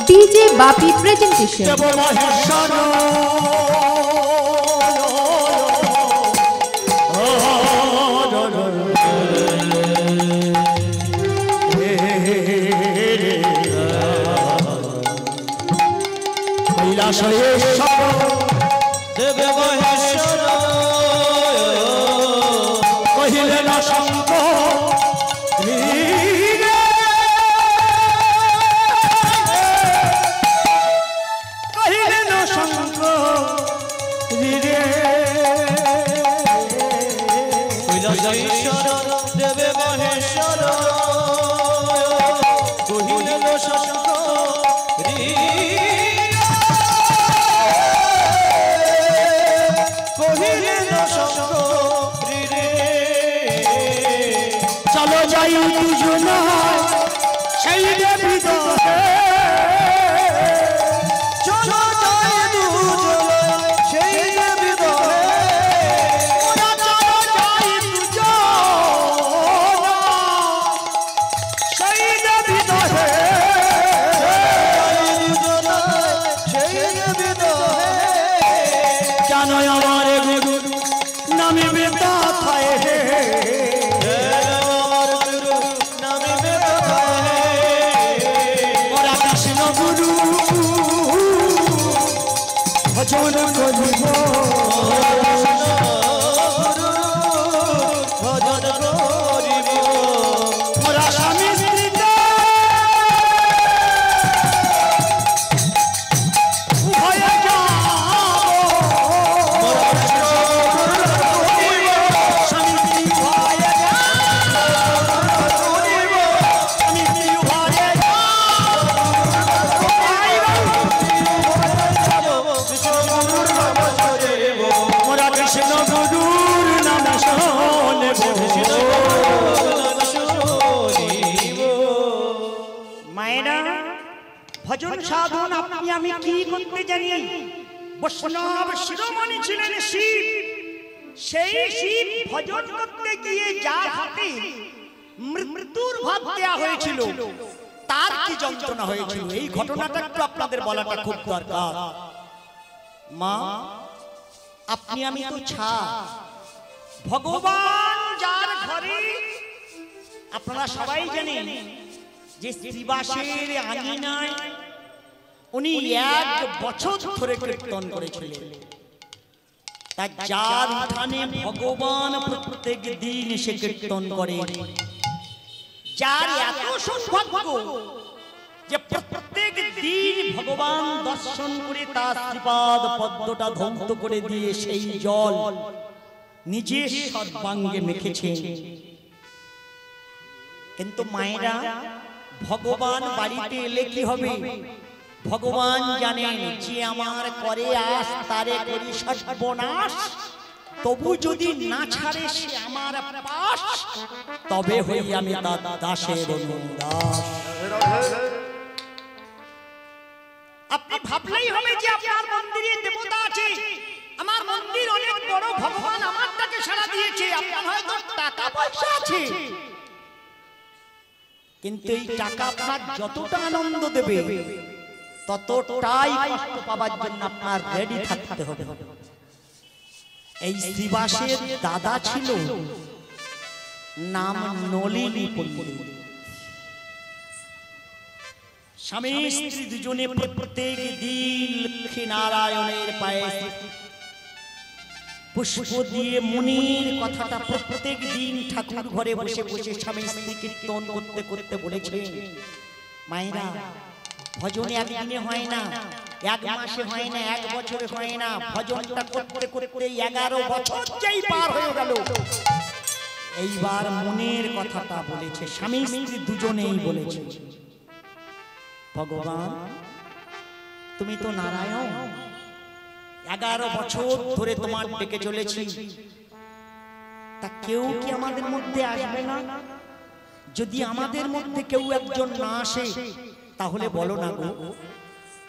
DJ Bapi presentation. দেবে মহেশ্বর কহিলে না শঙ্ক কহিলে না শঙ্ক কৈলাসেশ্বর দেবে মহেশ্বর কহিলে না শঙ্ক চলো যাই দুজন সেই দেবী চলো যাই দুজন সেই দেবী চলো যাই দুজন সেই দেবী সেই দেবী জানো আমার গুরু নামে বেতা খায় ভজন করিব ভজন করিব মোরা স্বামী স্ত্রীতে উভয়ে যাব স্বামী স্ত্রী উভয়ে স্বামী স্ত্রী উভয়ে কৃষ্ণ গুরুর নাম মায়েরা ভজন সাধন আপনি আমি কি করতে জানি বৈষ্ণব শিরোমণি ছিলেন শিব সেই শিব ভজন করতে গিয়ে যার হাতে মৃত্যুর ভাগ দেওয়া হয়েছিল তার কি যন্ত্রণা হয়েছিল এই ঘটনাটা একটু আপনাদের বলাটা খুব দরকার মা আপনি আমি তো ছা ভগবান যার ঘরে আপনারা সবাই জানেন যে শ্রীবাসের আঙিনায় উনি 1 বছর ধরে কীর্তন করেছিলেন তাই যার উঠানে ভগবান প্রত্যেক দিন এসে কীর্তন করে যার এত সৌভাগ্য যে প্রত্যেক দিন ভগবান দর্শন করে তার শ্রীপাদ পদ্মটা ধৌত করে দিয়ে সেই জল নিজের সর্বাঙ্গে মেখেছে কিন্তু মায়েরা ভগবান বাড়িতে এলে কি হবে ভগবান জানেন যে আমার করে আস তারে করি সর্বনাশ তবু যদি না ছাড়ে সে আমার পাশ তবে হই আমি তার দাসের দাস আপনি ভাবলেই হবে যে আপনার মন্দিরে দেবতা আছে আমার মন্দির অনেক বড় ভগবান আমারটাকে সাড়া দিয়েছে আপনার হয়তো টাকা পয়সা আছে কিন্তু এই টাকা আপনার যতটা আনন্দ দেবে ততটাই কষ্ট পাওয়ার জন্য আপনার রেডি থাকতে হবে এই শ্রীবাসের দাদা ছিল নাম নলিনী পণ্ডিত স্বামী স্ত্রী দুজনে প্রত্যেক দিন লক্ষ্মী নারায়ণের পায়ে পুষ্প দিয়ে মুনির কথাটা প্রত্যেক দিন ঠাকুর ঘরে বসে বসে স্বামী স্ত্রী কীর্তন করতে করতে বলেছে মায়েরা ভজন একদিনে হয় না 1 মাসে হয় না 1 বছরে হয় না ভজনটা করতে করতে 11 বছর যেই পার হয়ে গেল এইবার মনের কথাটা বলেছে স্বামী স্ত্রী দুজনেই বলেছে ভগবান তুমি তো নারায়ণ 11 বছর ধরে তোমার ডেকে চলেছি তা কেউ কি আমাদের মধ্যে আসবে না যদি আমাদের মধ্যে কেউ একজন না আসে তাহলে বলো না গো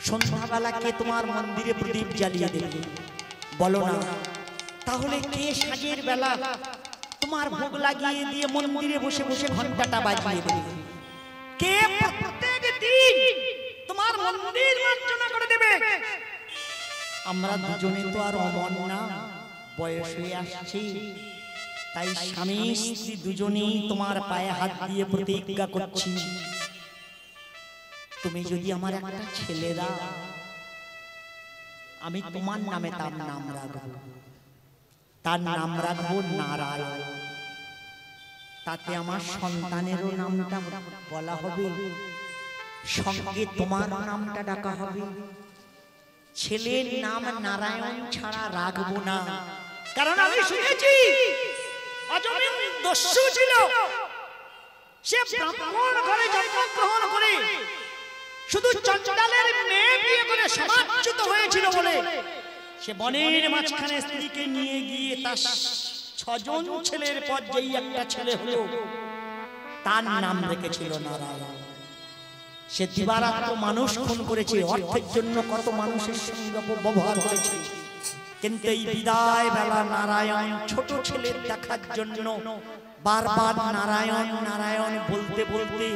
সন্ধ্যাবেলা কে তোমার মন্দিরে প্রদীপ জ্বালিয়ে দেবে বলো না তাহলে কে সাজের বেলা তোমার ভোগ লাগিয়ে দিয়ে মন্দিরে বসে বসে ঘন্টাটা বাজিয়ে দেবে কে প্রত্যেক দিন তোমার আমরা দুজনে তো আর অমর না, বয়স হয়ে আসছে, তাই স্বামী স্ত্রী দুজনেই তোমার পায়ে হাত দিয়ে প্রতিজ্ঞা করছি, তুমি যদি আমার একটা ছেলে দাও, আমি তোমার নামে তার নাম রাখবো, তার নাম রাখবো নারায়ণ। তাতে আমার সন্তানেরও নামটা বলা হবে, সঙ্গে তোমার নামটা ডাকা হবে। ছেলের নাম নারায়ণ ছাড়া রাখবো না, কারণ আমি শুনেছি অজমিন দস্যু ছিল, সে ব্রাহ্মণ ঘরে জন্মগ্রহণ করে শুধু চঞ্চলের মেয়ে বিয়ে করে সমাজচ্যুত হয়েছিল বলে সে বনের মাঝখানে স্ত্রীকে নিয়ে গিয়ে তার 6 জন ছেলের পর যেই একটা ছেলে হলো তার নাম রেখেছিল নারায়ণ। সে দিবারাত্র মানুষ খুন করেছে, অর্থের জন্য কত মানুষের সঙ্গে ব্যবহার করেছে, কিন্তু এই বিদায় বেলা নারায়ণ ছোট ছেলের দেখার জন্য বারবার নারায়ণ নারায়ণ বলতে বলতে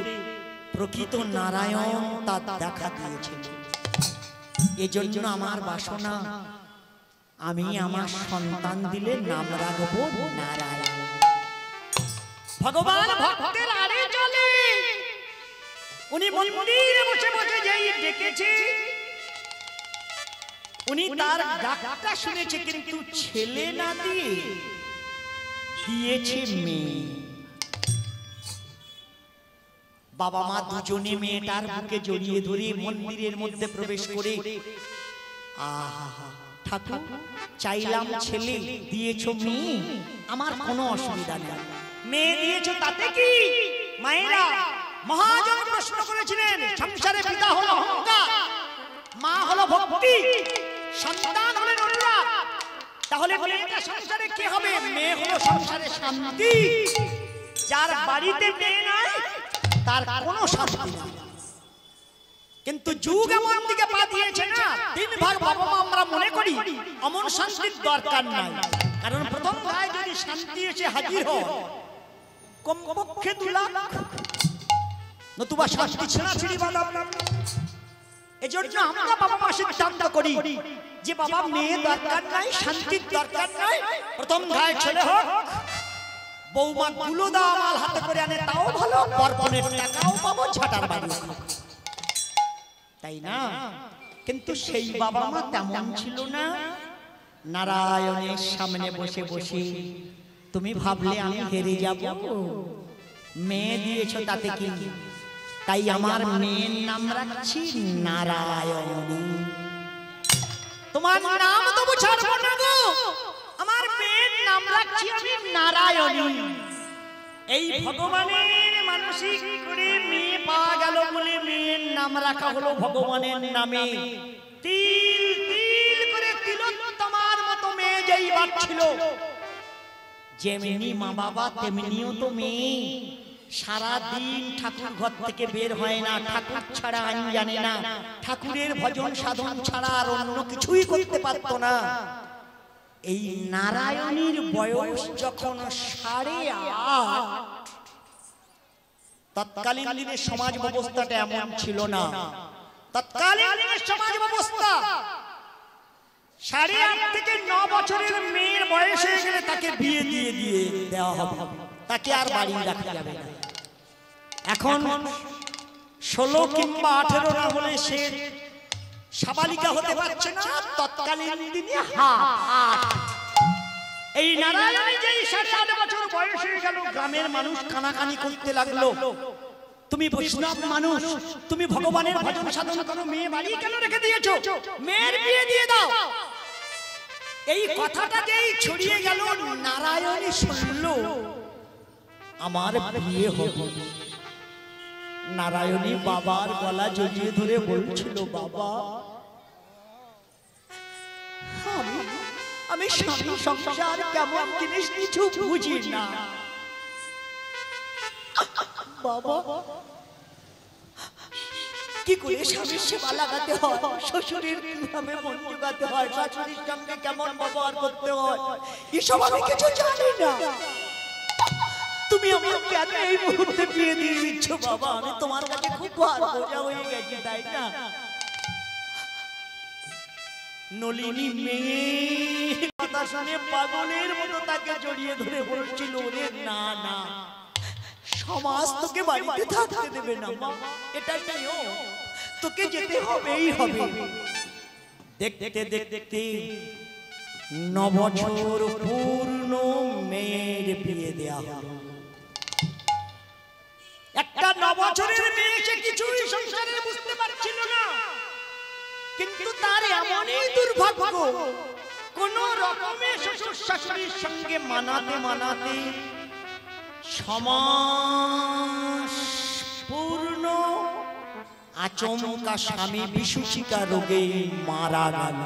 প্রকৃত নারায়ণ তার দেখা দিয়েছে। এজন্য আমার বাসনা, আমি আমার সন্তান দিলে নাম রাখবো নারায়ণ। ভগবান ভক্তের আড়ে চলে, উনি মন্দিরে বসে বসে যেই ডেকেছে, উনি তার ডাকটা শুনেছে, কিন্তু ছেলে না দিয়ে দিয়েছে মেয়ে। বাবা মা দুজনে মেয়েটার বুকে জড়িয়ে ধরে মন্দিরের মধ্যে প্রবেশ করে, আহা ঠাকুর চাইলাম ছেলে, দিয়েছো মেয়ে, আমার কোনো অসুবিধা নেই। মেয়ে দিয়েছো তাতে কি? মায়েরা মহাজন প্রশ্ন করেছিলেন, সংসারে পিতা হলো অহংকার, মা হলো ভক্তি, সন্তান হলেন অনুরাগ, তাহলে মেয়েটা সংসারে কে হবে? মেয়ে হলো সংসারে শান্তি। যার বাড়িতে মেয়ে নাই তার কোনো শান্তি নাই। কিন্তু যুগ এমন দিকে পা দিয়েছে না, 3 ভাগ বাবা মা আমরা মনে করি অমন শান্তির দরকার নাই, কারণ প্রথম ভাই যদি শান্তি এসে হাজির হয় কমপক্ষে 2 লাখ, নতুবা শান্তি ছেড়াছিড়ি বাঁধাম। এজন্য আমরা বাবা মা সিদ্ধান্ত করি যে বাবা মেয়ে দরকার নাই, শান্তির দরকার নাই, প্রথম ভাই ছেলে হোক, বৌমা গুলো দাও মাল হাতে করে আনে তাও ভালো, বরপনের টাকাও পাবো, ঝাটার বাড়ি, তাই না? কিন্তু সেই বাবা মা তেমন ছিল না। নারায়ণের সামনে বসে বসে তুমি ভাবলে আমি হেরে যাব? মেয়ে দিয়েছো তাতে কি? তাই আমার মেয়ের নাম রাখছি নারায়ণী। তোমার নাম তবু ছাড়বো না গো, আমার মেয়ের নাম রাখছি আমি নারায়ণী। এই ভগবানের মানসিক করে মেয়ে পাওয়া গেল বলে মেয়ের নাম রাখা হলো ভগবানের নামে। তিল তিল করে তিলোত্তমার মতো মেয়ে যেই বাড়ছিল, যেমনি মা বাবা তেমনিও তো মেয়ে। সারাদিন ঠাকুর ঘর থেকে বের হয় না, ঠাকুর ছাড়া আইন জানে না, ঠাকুরের ভজন সাধন ছাড়া আর অন্য কিছুই করতে পারত না। এই নারায়ণীর বয়স যখন 8.5, তৎকালীন দিনের সমাজ ব্যবস্থাটা এমন ছিল না। তৎকালীন দিনের সমাজ ব্যবস্থা 8.5 থেকে 9 বছরের মেয়ের বয়স হয়ে গেলে তাকে বিয়ে দিয়ে দেওয়া হবে, তাকে আর বাড়ি রাখা যাবে না। এখন 16 কিংবা 18 না হলে সে সাবালিকা হতে পারছে না। তৎকালীন দিনে এই নারায়ণী যেই 8.5 বছর বয়স হয়ে গেল, গ্রামের মানুষ কানাকানি করতে লাগলো, তুমি বৈষ্ণব মানুষ, তুমি ভগবানের ভজন সাধন করো, মেয়ে বাড়ি কেন রেখে দিয়েছো? মেয়ের বিয়ে দিয়ে দাও। এই কথাটা যেই ছড়িয়ে গেল, নারায়ণী শুনলো আমার বিয়ে হবে। নারায়ণী বাবার গলা জড়িয়ে ধরে বলছিল, বাবা আমি স্বামী সংসার কেমন জিনিস কিছু বুঝি না। বাবা কি করে স্বামীর সেবা লাগাতে হয়, শ্বশুরের কিভাবে মন জোগাতে হয়, শাশুড়ির সঙ্গে কেমন ব্যবহার করতে হয়, এসব আমি কিছু জানি না। তুমি আমার কেন এই মুহূর্তে বিয়ে দিয়ে দিচ্ছ? বাবা আমি তোমার কাছে খুব ভার বোঝা হয়ে গেছি, তাই না? নলিনী মেয়ে কথা শুনে পাগলের মতো তাকে জড়িয়ে ধরে বলছিল, ওরে না না, সমাজ তোকে বাড়িতে থাকতে দেবে না মা, এটা নিয়ম, তোকে যেতে হবেই হবে। দেখতে দেখতে 9 বছর পূর্ণ, মেয়ের বিয়ে দেয়া হলো। একটা 9 বছরের মেয়ে, সে কিছুই সংসারে বুঝতে পারছিল না, কিন্তু তার এমনই দুর্ভাগ্য, কোন রকমে শ্বশুর শাশুড়ির সঙ্গে মানাতে মানাতে সমাস পূর্ণ আচমকা স্বামী বিসূচিকা রোগে মারা গেল।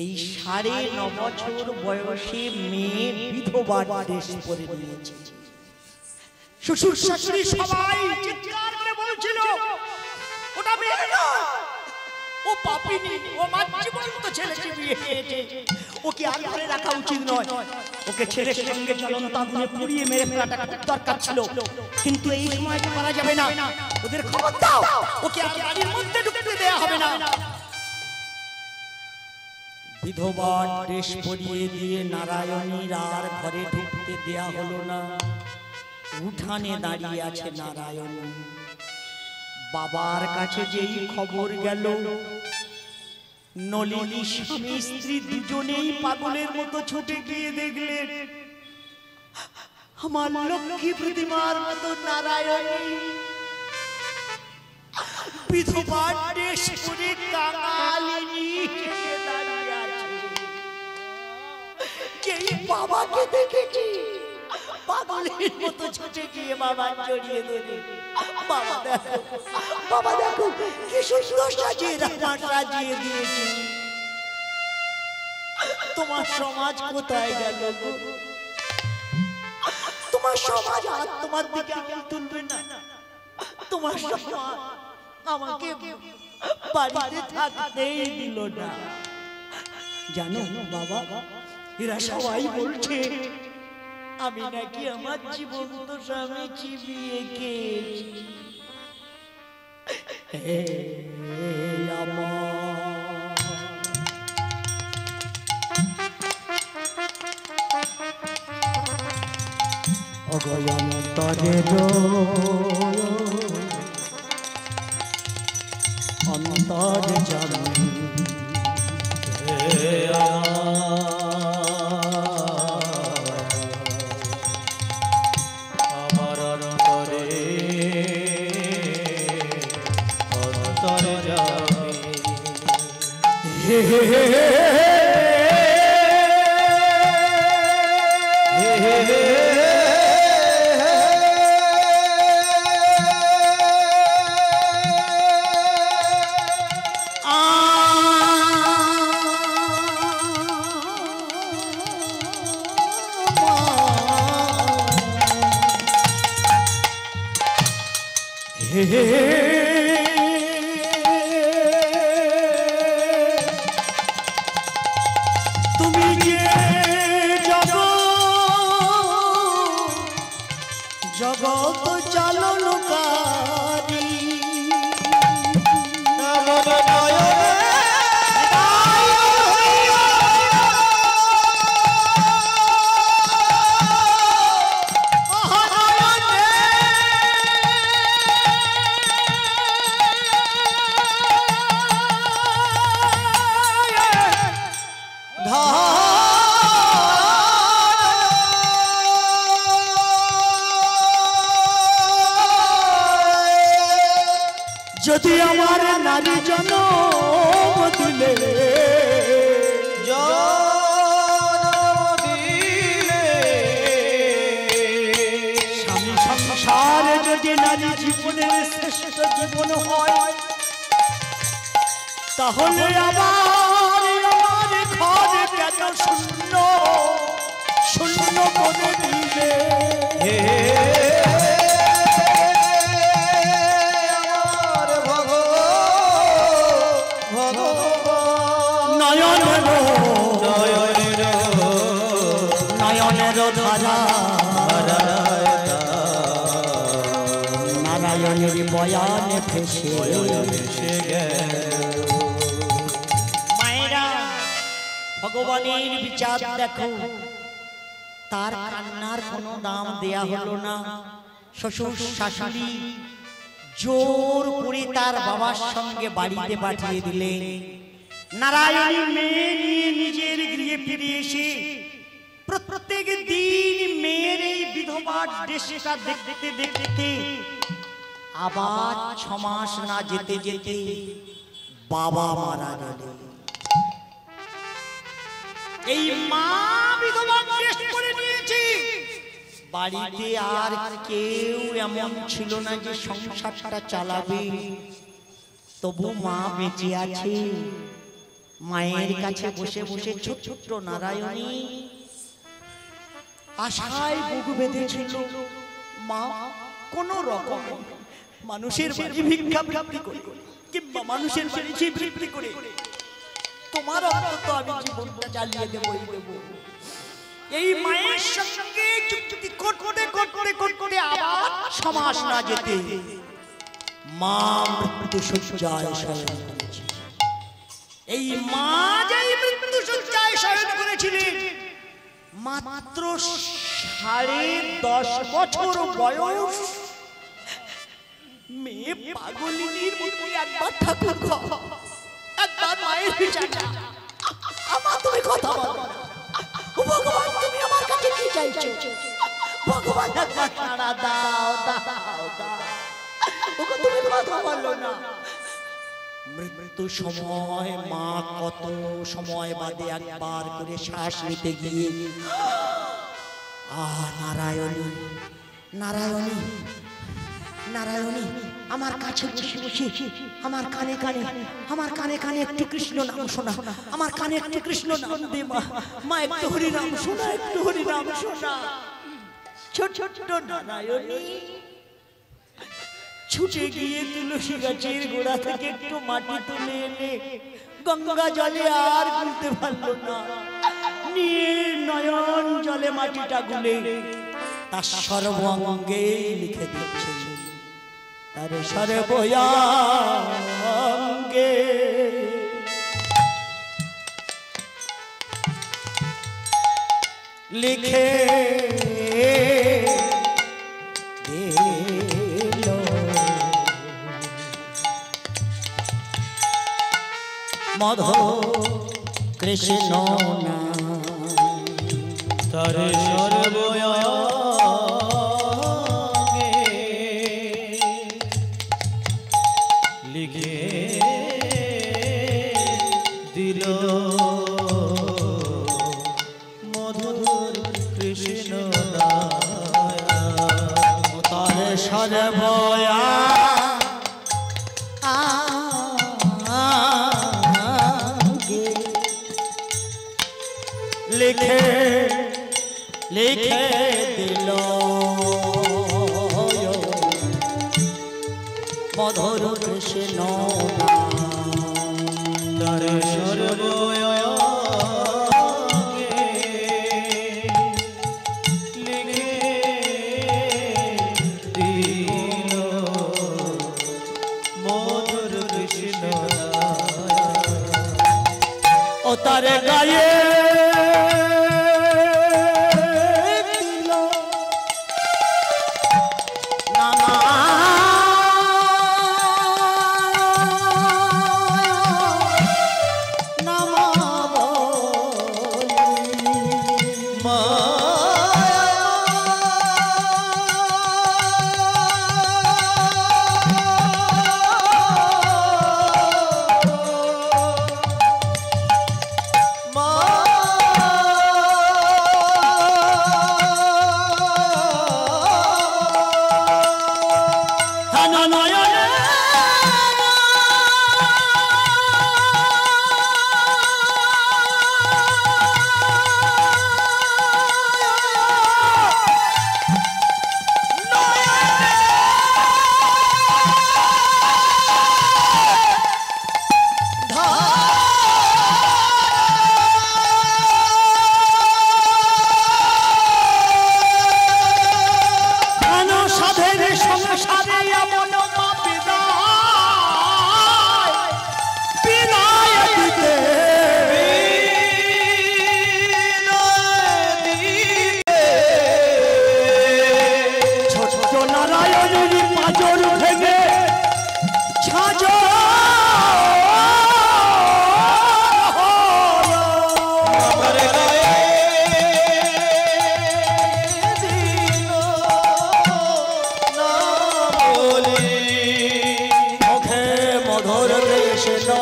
এই 9.5 বছর বয়সে মেয়ে বিধবার দেশ করে নিয়েছে। শ্বশুর শাশুড়ি সবাই চিৎকার করে বলছিল, ওটা মেয়ে না, ও পাপিনী, ও মাতৃবন্ত ছেলেকে বিয়ে খেয়েছে, ওকে আর ঘরে রাখা উচিত নয়, ওকে ছেলের সঙ্গে জ্বলন্ত আগুনে পুড়িয়ে মেরে ফেলাটা খুব দরকার ছিল, কিন্তু এই সময় করা যাবে না, ওদের খবর দাও, ওকে আর বাড়ির মধ্যে ঢুকতে দেয়া হবে না। বিধবার দেশ পরিয়ে দিয়ে নারায়ণীর আর ঘরে ঢুকতে দেয়া হলো না। উঠানে দাঁড়িয়ে আছে নারায়ণী। বাবার কাছে যেই খবর গেল, নলিনী স্বামী স্ত্রী দুজনেই পাগলের মতো ছুটে গিয়ে দেখলেন আমার লক্ষ্মী প্রতিমার মতো নারায়ণী বিধবার দেশ করে কাঙালিনী হেসে দাঁড়িয়ে আছে। যেই বাবাকে দেখেছি, পাগলের মতো ছুটে গিয়ে বাবা জড়িয়ে ধরে, বাবা দেখো, বাবা দেখো কি সুন্দর সাজিয়ে সাজিয়ে দিয়েছি, তোমার সমাজ কোথায় গেল গো? তোমার সমাজ আর তোমার দিকে আঙুল তুলবে না, তোমার সমাজ আমাকে বাড়িতে থাকতেই দিল না। জানো বাবা, এরা সবাই বলছে আমি নাকি আমার জীবন্ত স্বামী চিবিয়ে খেয়েছি। অগয়ন্তরে অন্তর জানি আমার অন্তরে অন্তর জানি হে হে হে হে হে তুমি যে জগৎ চালনকারী, যদি আমার নারী জনম দিলে, স্বামী সংসার যদি নারী জীবনের শ্রেষ্ঠ জীবন হয়, তাহলে আমার ঘর কেন শূন্য শূন্য করে দিলে? নয়নের ধারা নারায়ণ নয়নের বয়ানে ভেসে ভেসে গেল। মায়েরা, ভগবানের বিচার দেখো, তার কান্নার কোনো দাম দেয়া হলো না। শ্বশুর শাশুড়ি জোর করে তার বাবার সঙ্গে বাড়িতে পাঠিয়ে দিলে। নারায়ণী মেয়ে নিয়ে নিজের গৃহে ফিরে এসে প্রত্যেক দিন মেয়ের এই বিধবার দৃশ্যটা দেখতে দেখতে আবার 6 মাস না যেতে যেতে বাবা মারা গেল। এই মা বিধবা দেশ করে নিয়েছে। বাড়িতে আর কেউ এমন ছিল না যে সংসারটা চালাবে। তবু মা বেঁচে আছে। মায়ের কাছে বসে বসে ছোট্ট নারায়ণী আশায় বুক বেঁধেছিল। মা কোন রকম মানুষের বাড়ি ভিক্ষা বৃত্তি করে কিংবা মানুষের বাড়ি বৃত্তি করে তোমার অন্তত আমি জীবনটা চালিয়ে দেবই দেব। এই মায়ের সঙ্গে চুক্তি করতে করতে করতে আবার 6 মাস না যেতে মা মৃত্যু শয্যায় শয়ন করেছে। এই মা যেই মৃত্যু শয্যায় শয়ন করেছিলেন, মাত্র 10.5 বছর বয়স। মেয়ে পাগলিনীর মতো একবার ঠাকুর একবার মায়ের বিচারটা আমার তুমি কথা বলো। ভগবান তুমি আমার কাছে কি চাইছো? ভগবান একবার সাড়া দাও দাও দাও। ওকে তুমি কথা বলো না। মৃত্যু সময় মা কত সময় বাদে একবার করে শ্বাস নিতে গিয়ে নারায়ণী নারায়ণী নারায়ণী আমার কাছে বসে বসে আমার কানে কানে একটু কৃষ্ণ নাম শোনা, আমার কানে একটু কৃষ্ণ নাম দে মা। মা একটু হরি নাম শোনা, একটু হরি নাম শোনা। ছোট ছোট নারায়ণী ছুটে গিয়ে তুলসী গাছের গোড়া থেকে একটু মাটি তুলে এনে গঙ্গা জলে আর গুলতে পারলো না, নিয়ে নয়ন জলে মাটিটা গুলে তার সর্বাঙ্গে লিখে দিচ্ছে, তার সর্বাঙ্গে লিখে মাধব কৃষ্ণ তার সর্বয়াঙ্গে লিখে দিল মধুর কৃষ্ণ তার সর্বয়া লিখে লিখে দিল মধুর কৃষ্ণ তার সর্বয়াঙ্গে লিখে দিল মধুর কৃষ্ণ ও তার গায়ে মা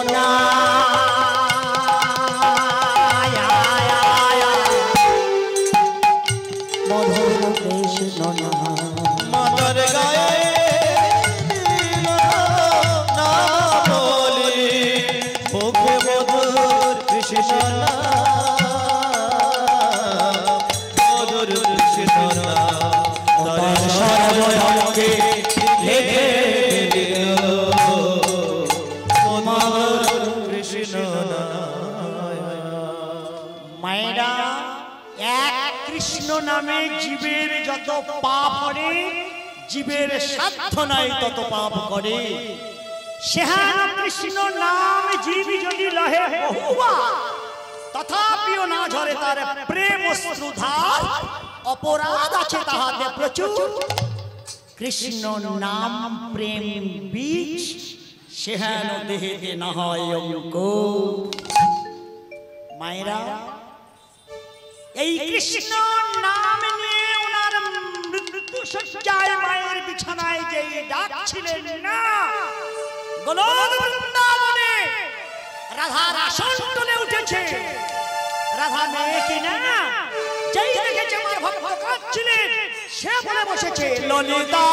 না মধুর কৃষ্ণ না মাতার গায়ে না বলি মুখে মধুর কৃষ্ণ না মধুর কৃষ্ণ না তার সর্বঙ্গে লেগে দিল মধুর কৃষ্ণ না মায়েরা এক কৃষ্ণ নামে জীবের যত পাপ করে জীবের সাধ্য নাই তত পাপ করে সেহান কৃষ্ণ নাম জীব যদি লহে বহুবার তথাপিও না ঝরে তার প্রেম অশ্রুধার অপরাধ আছে তাহাতে প্রচুর কৃষ্ণ নাম প্রেম বীজ সেহান দেহেতে না হয় অঙ্কুর মায়েরা এই কৃষ্ণ নাম নিয়ে ওনার মৃত্যু সজ্জায় মায়ের বিছানায় যে ডাকছিলেন না গোলক বৃন্দাবনে রাধার আসন তুলে উঠেছে রাধা মেয়ে কিনা যেই দেখেছে আমার ভক্ত কাঁদছিলেন সে বলে বসেছে ললিতা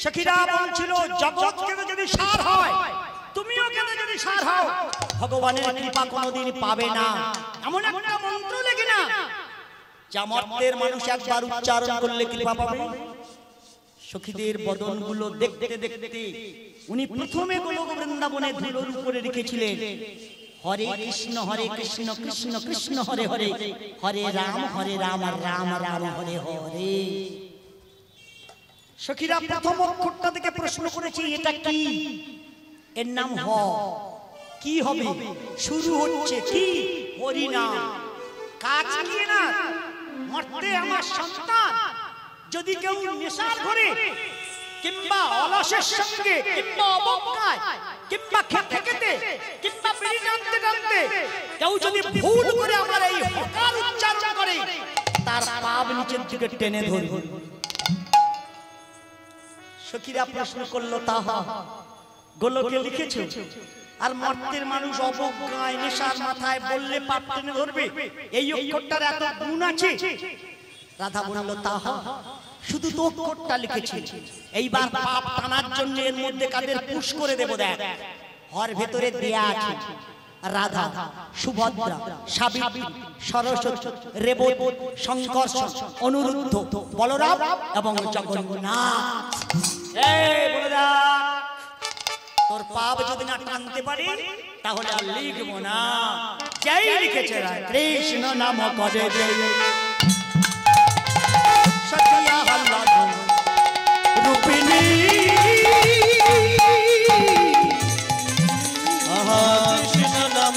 সখীরা বলছিল জগৎ কেন যদি সার হয় তুমিও কেন যদি সার হও ভগবানের কৃপা কোনোদিন পাবে না এমন একটা মন্ত্র লেগে না জামতের মানুষ একবার উচ্চারণ করলে কৃপা পাবে সখীদের বদনগুলো দেখতে দেখতে উনি প্রথমে গোলক বৃন্দাবনে ধুলোর উপরে রেখেছিলেন হরে কৃষ্ণ কৃষ্ণ কৃষ্ণ হরে হরে হরে রাম আর রাম রাম হরে হরে সখীরা প্রথম অক্ষরটা থেকে প্রশ্ন করেছে এটা কি এর নাম হ কি হবে শুরু হচ্ছে কি হরি নাম কাজ কি না মরতে আমার সন্তান যদি কেউ নেশার ঘরে কিংবা অলসের সঙ্গে কিংবা অবজ্ঞায় কিংবা খেতে কিংবা বিড়ি টানতে টানতে কেউ যদি ভুল করে আমার এই হকার উচ্চারণ করে তার পাপ নিচের দিকে টেনে ধরবে সখীরা প্রশ্ন করলো তাহা গোলকে লিখেছো আর মর্তের মানুষ অবজ্ঞায় নেশার মাথায় বললে পাপ টেনে ধরবে এই অক্ষরটার এত গুণ আছে রাধা বলল তাহা শুধু তো অক্ষরটা লিখেছি এইবার পাপ টানার জন্য এর মধ্যে কাদের পুশ করে দেব দেখ হর ভেতরে দেয়া আছে রাধা সুভদ্রা সাবিত্রী সরস্বতী রেবতী সংকর্ষণ অনুরুদ্ধ বলরাম এবং জগন্নাথ এই বলরাম তোর পাপ যদি না টানতে পারি তাহলে আর লিখবো না যাই লিখেছে কৃষ্ণ নাম করে আহ্লাদ রূপিণী কৃষ্ণ নাম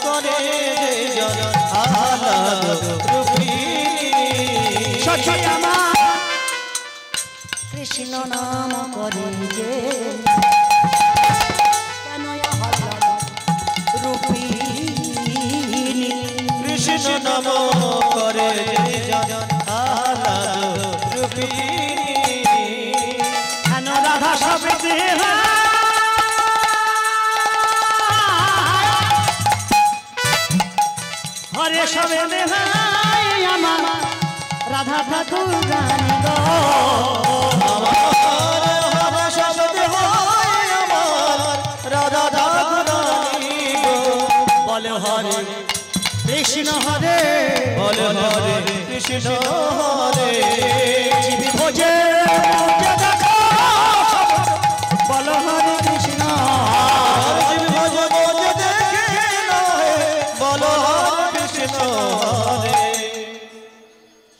করে যে জন আহ্লাদ রূপিণী সখী আমার কৃষ্ণ নাম করে যে কেন আহ্লাদ রূপিণী কৃষ্ণ নাম করে যে জন আহ্লাদ রূপিণী কেন রাধা সবে দেহা হরে সবে দেহাই আমার রাধা ঠাকুর রানী গো আমার শব্দ হয় আমার রাধা ঠাকুর রানী গো বলে হরে কৃষ্ণ হরে বলে হরে কৃষ্ণ হরে জীবি ভোজে দেখো বলো হরে কৃষ্ণ ভজ ভজ দেখে নহে বলো হরে কৃষ্ণ হরে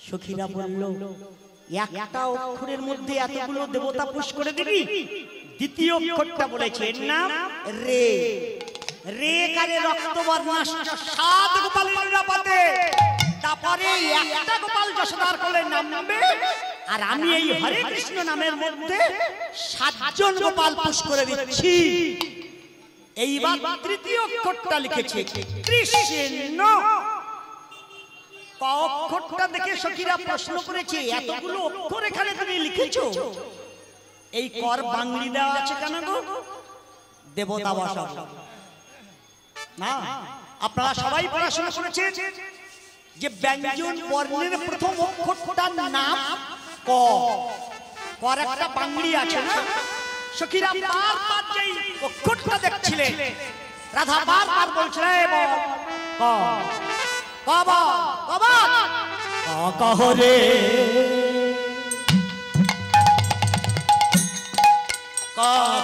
সখীরা বলল একটা অক্ষরের মধ্যে এতগুলো দেবতা পুশ করে দিবি দ্বিতীয় অক্ষরটা বলেছে এর নাম রে রে কারে রক্তবর্ণাশ্চ সাত গোপালের নিরাপদে তারপরে একটা গোপাল যশোদার কোলে নামবে আর আমি এই হরে কৃষ্ণ নামের মধ্যে সাতজন গোপাল পুশ করে দিচ্ছি এইবার তৃতীয় অক্ষরটা লিখেছে কৃষ্ণ অক্ষরটা দেখে সখীরা প্রশ্ন করেছে এতগুলো অক্ষর এখানে তুমি লিখেছো এই কর বাংলি দেওয়া আছে কেন গো দেবতা বসা না আপনারা সবাই পড়াশোনা করেছে যে ব্যঞ্জন বর্ণের প্রথম অক্ষরটার নাম ক কর একটা বাংলি আছে না সখীরা বারবার যেই অক্ষরটা দেখছিলেন রাধা বারবার বলছিলেন ক বাবা বাবা কহরে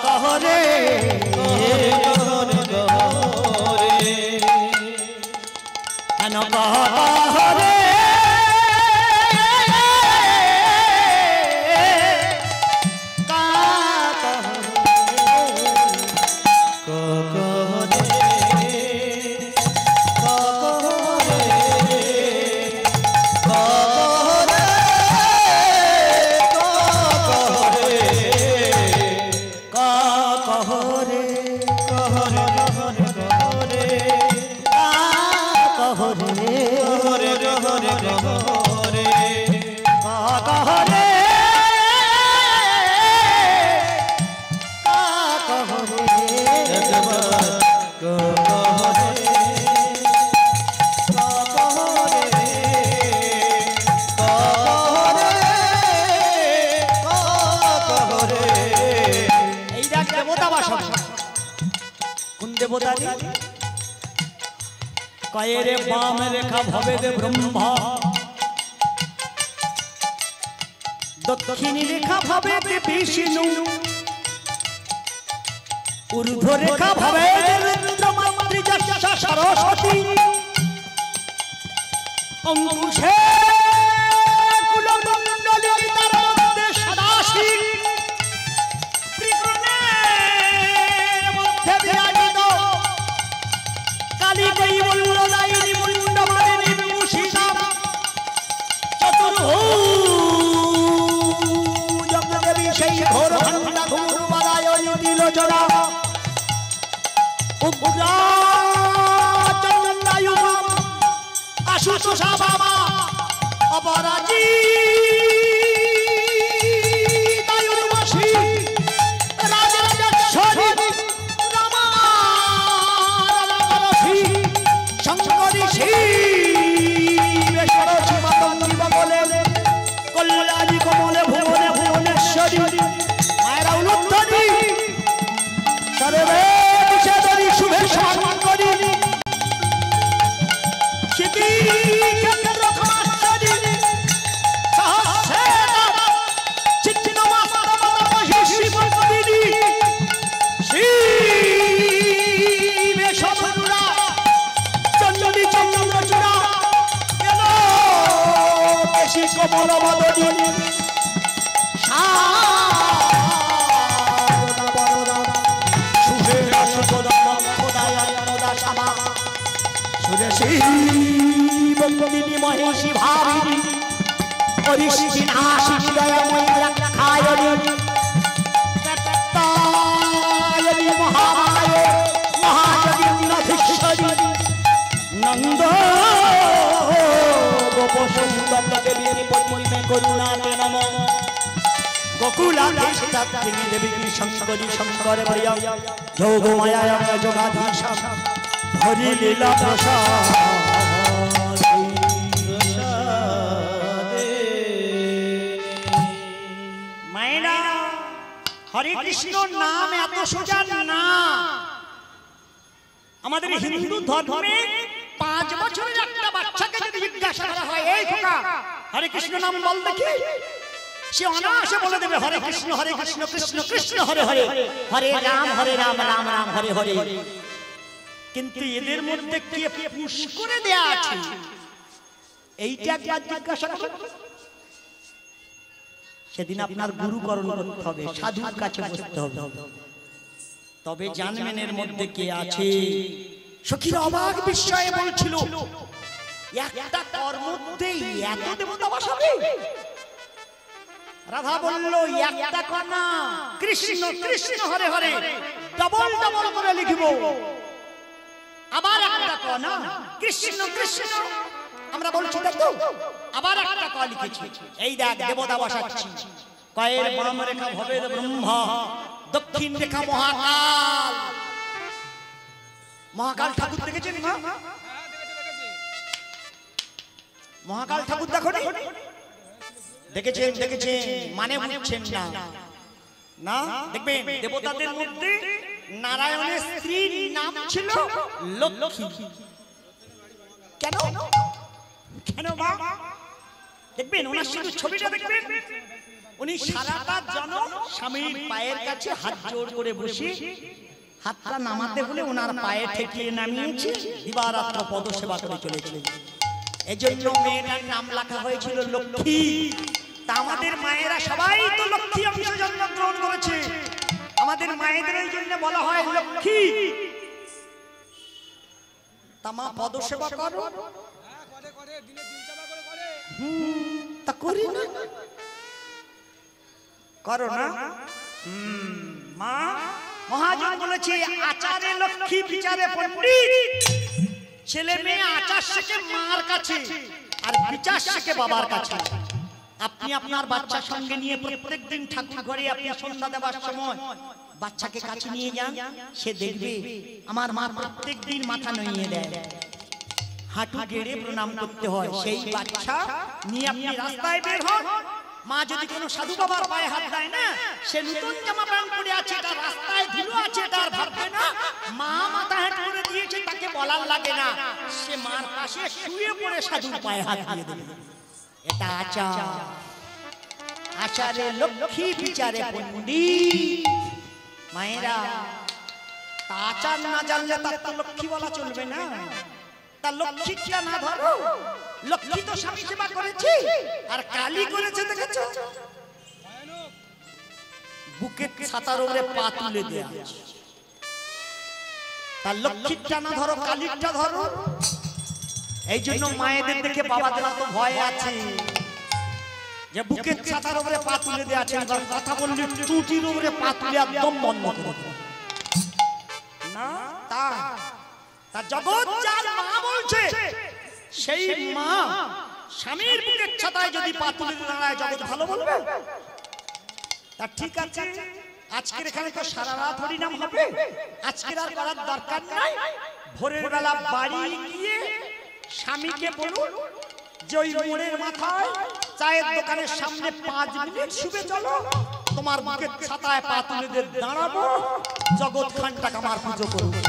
কহরে কেন কহরে কয়েরে বাম রেখা ভবে দে ব্রহ্মা দক্ষিণী রেখা ভবে দে বিষ্ণু ঊর্ধ্ব রেখা ভবে দে রুদ্রমাতৃজা সরস্বতী অঙ্কুশে কুলমণ্ডলী তার মধ্যে সদাশিব ত্রিগুণের মধ্যে বিরাজিত কালী কৈবল্যদায়িনী মুণ্ডমালিনী বিভূষিতা চতুর্ভুজদেবী সেই ঘোর ঘণ্টা ঘুর বালায়নী নীলোচনা উগ্রা চন্দ্রায়ুমা আশুতোষা বাবা অপরাজী তায়ুর্বশী রাজরাজেশ্বরী রমা রামরসী শঙ্করী শিবেশ্বরী মাতঙ্গী বলে কল্যাণী কমলে ভুবনে ভুবনেশ্বরী মায়েরা উলুধ্বনি সর্বে বিষেদরি শুভে শঙ্করী চিতি ক্ষেত্র ক্ষমাশ্বরী সহস্রেতা চিত্তমাত্রমতপহি শিবমন্দিনী শিবেশ্বরুরা চন্ডী চন্দ্রচূড়া কেন কেশী কমল বদনী মহেশী ভাবিনী পরিষ্ঠি নাশি দয়াময়ী রক্ষায়নী তত্তায়নী মহামায়ে মহাজগন্নাথেশ্বরী নন্দ গোপসুন্দর দেবী পদ্মে করুণাতে নমঃ গোকুলাধীষ্টাত্রী দেবী শঙ্করী শঙ্কর প্রিয় যোগমায়া যোগাধীশ হরি লীলা প্রসাদ মায়েরা হরে কৃষ্ণ নাম এত সোজা না। আমাদের হিন্দু ধর্মে 5 বছরের একটা বাচ্চাকে যদি জিজ্ঞাসা করা হয় এই খোকা হরে কৃষ্ণ নাম বল দেখি, সে অনায়াসে বলে দেবে হরে কৃষ্ণ কৃষ্ণ কৃষ্ণ হরে হরে, হরে রাম রাম রাম হরে হরে। কিন্তু এদের মধ্যে কি পুশ করে দেয়া আছে এইটা একবার জিজ্ঞাসা করুন। সেদিন আপনার গুরুকরণ করতে হবে, সাধুর কাছে বসতে হবে, তবে জানবেন এর মধ্যে কে আছে। সখীরা অবাক বিস্ময়ে বলছিল একটা কর্মতে এত দেবতা বসাবে। রাধা বলল একটা কণা কৃষ্ণ কৃষ্ণ হরে হরে ডবল ডবল করে লিখব, আবার একটা কণা কৃষ্ণ কৃষ্ণ আমরা বলছি দেখো আবার একটা ক লিখেছি। এই দেখ দেবতা বসাচ্ছি, কয়ের বাম রেখা ভবেদ ব্রহ্মা, দক্ষিণ রেখা মহাকাল। মহাকাল ঠাকুর দেখেছেন না? মহাকাল ঠাকুর দেখো দেখেছেন দেখেছেন মানে বুঝছেন না। না দেখবেন দেবতাদের মধ্যে নারায়ণের স্ত্রীর নাম ছিল লক্ষ্মী। কেন কেন মা? দেখবেন ওনার শুধু ছবিটা দেখবেন, উনি সারাটা জনম স্বামীর পায়ের কাছে হাত জোড় করে বসে হাতটা নামাতে বলে ওনার পায়ে ঠেকিয়ে নামিয়েছে, দিবারাত্র পদসেবা করে চলেছে। এজন্য মেয়েটার নাম লেখা হয়েছিল লক্ষ্মী। তা আমাদের মায়েরা সবাই তো লক্ষ্মী অংশে জন্মগ্রহণ করেছে, আমাদের মায়েদের এই জন্য বলা হয় লক্ষ্মী। তা মা পদসেবা করো, তা করি না করো না। মা মহাজন বলেছে আচারে লক্ষ্মী বিচারে পণ্ডিত। ছেলে মেয়ে আচার শেখে মার কাছে আর বিচার শেখে বাবার কাছে। আপনি আপনার বাচ্চার সঙ্গে নিয়ে প্রত্যেকদিন ঠাকুর ঘরে আপনি সন্ধ্যা দেওয়ার সময় বাচ্চাকে কাছে নিয়ে যান, সে দেখবে আমার মা প্রত্যেকদিন মাথা নইয়ে দেয়, হাঁটু গেড়ে প্রণাম করতে হয়। সেই বাচ্চা নিয়ে আপনি রাস্তায় বের হন, মা যদি কোনো সাধু বাবার পায়ে হাত দেয় না, সে নতুন জামা প্যান্ট পরে আছে, তার রাস্তায় ধুলো আছে, তার ভাববে না মা মাথা হেঁট করে দিয়েছে, তাকে বলার লাগে না, সে মার পাশে শুয়ে পড়ে সাধুর পায়ে হাত দিয়ে দেবে। এটা আচার। আচারে লক্ষ্মী বিচারে পণ্ডিত। মায়েরা তা আচার না জানলে তার তো লক্ষ্মী বলা চলবে না। তা লক্ষ্মীটা না ধরো, লক্ষ্মী তো স্বামী সেবা করেছে আর কালী করেছে দেখেছো, বুকের ছাতার উপরে পা তুলে দেয়া। তা লক্ষ্মীটা না ধরো, কালীটা ধরো। এই জন্য মায়েদের দেখে বাবাদের তো ভয় আছে যে বুকের ছাতার উপরে পা তুলে দেয়া আছে, কথা বললে টুটির উপরে পা তুলে একদম বন্ধ করে না। তা জগৎ যার মা বলছে সেই মা স্বামীর বুকের ছাতায় যদি পা তুলে দাঁড়ায়, জগৎ ভালো বলবে? তা ঠিক আছে, আজকের এখানে তো সারা রাত হরিনাম হবে, আজকের আর করার দরকার নাই। ভোরের বেলা বাড়ি গিয়ে স্বামীকে বলুন যে ওই মোড়ের মাথায় চায়ের দোকানের সামনে 5 মিনিট শুবে চলো, তোমার বুকের ছাতায় পা তুলে দিয়ে দাঁড়াবো, জগৎ খানটা আমার পুজো করবে।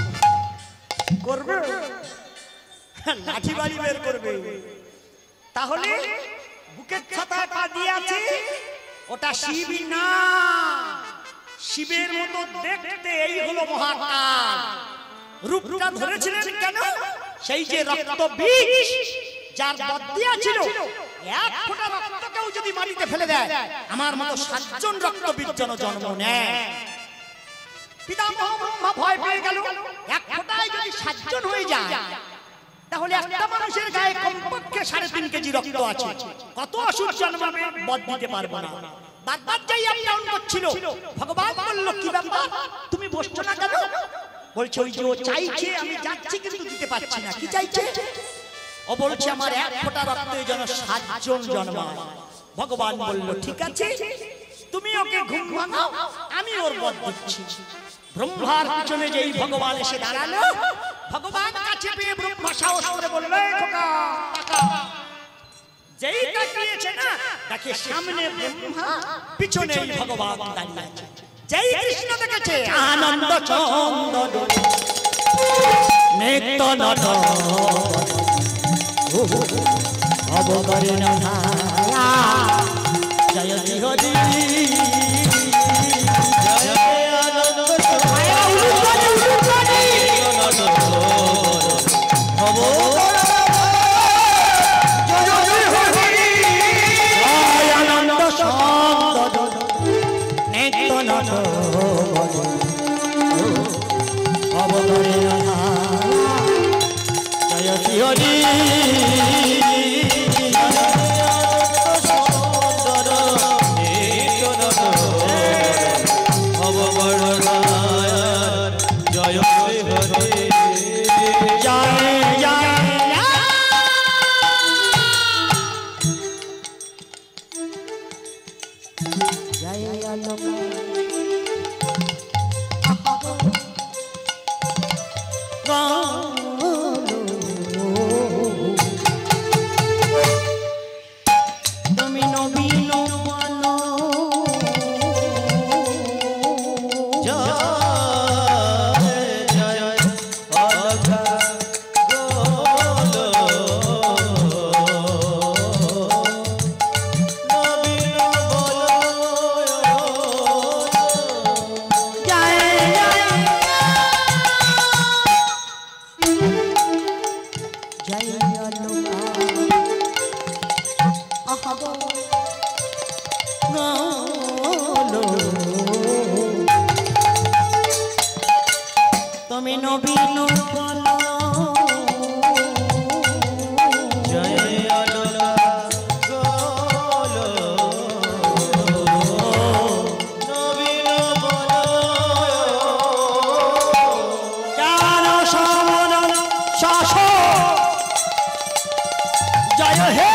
করবে লাঠি বাড়ি বের করবে। তাহলে বুকের ছাতায় পা দিয়ে আছে, ওটা শিবই না, শিবের মতো দেখতে এই হলো মহাকাল। রূপটা ধরেছিলেন কেন? সেই যে রক্ত বীজ যার বদ্দিয়া ছিল এক ফোঁটা রক্ত কেউ যদি মাটিতে ফেলে দেয় আমার মতো 7 জন রক্তবীর যেন জন্ম নেয়। পিতামহ ব্রহ্মা ভয় পেয়ে গেল, এক ফোঁটায় যদি 7 জন হয়ে যায় তাহলে একটা মানুষের গায়ে কমপক্ষে 3.5 কেজি রক্ত আছে, কত অসুর জন্মাবে বদ দিতে পারবো না। বারবার যাই আপ ডাউন করছিল, ভগবান বলল কি ব্যাপার তুমি বসছো না কেন? বলছে ওই যে ও চাইছে আমি যাচ্ছি কিন্তু দিতে পারছি না। কি চাইছে? ও বলছে আমার এক ফোঁটা রক্তে যেন 7 জন জন্মায়। ভগবান বলল ঠিক আছে তুমি ওকে ঘুম ভাঙাও, আমি ওর বদ দিচ্ছি। ব্রহ্মার পিছনে যেই ভগবান এসে দাঁড়ালো, ভগবান কাছে পেয়ে ব্রহ্মা সাহস করে বলল এই খোকা তাকা। যেই তাকিয়েছে না দেখে সামনে ব্রহ্মা, পিছনে ভগবান দাঁড়িয়ে আছে। যেই কৃষ্ণ দেখেছে আনন্দ চন্দন নিত্য নট অবকরণ ধারা জয় হরি জয় আনন্দ তুমি নবীন বলো জয় আলোলা গোলো নবীন বলো চার সমন শাস জয় হে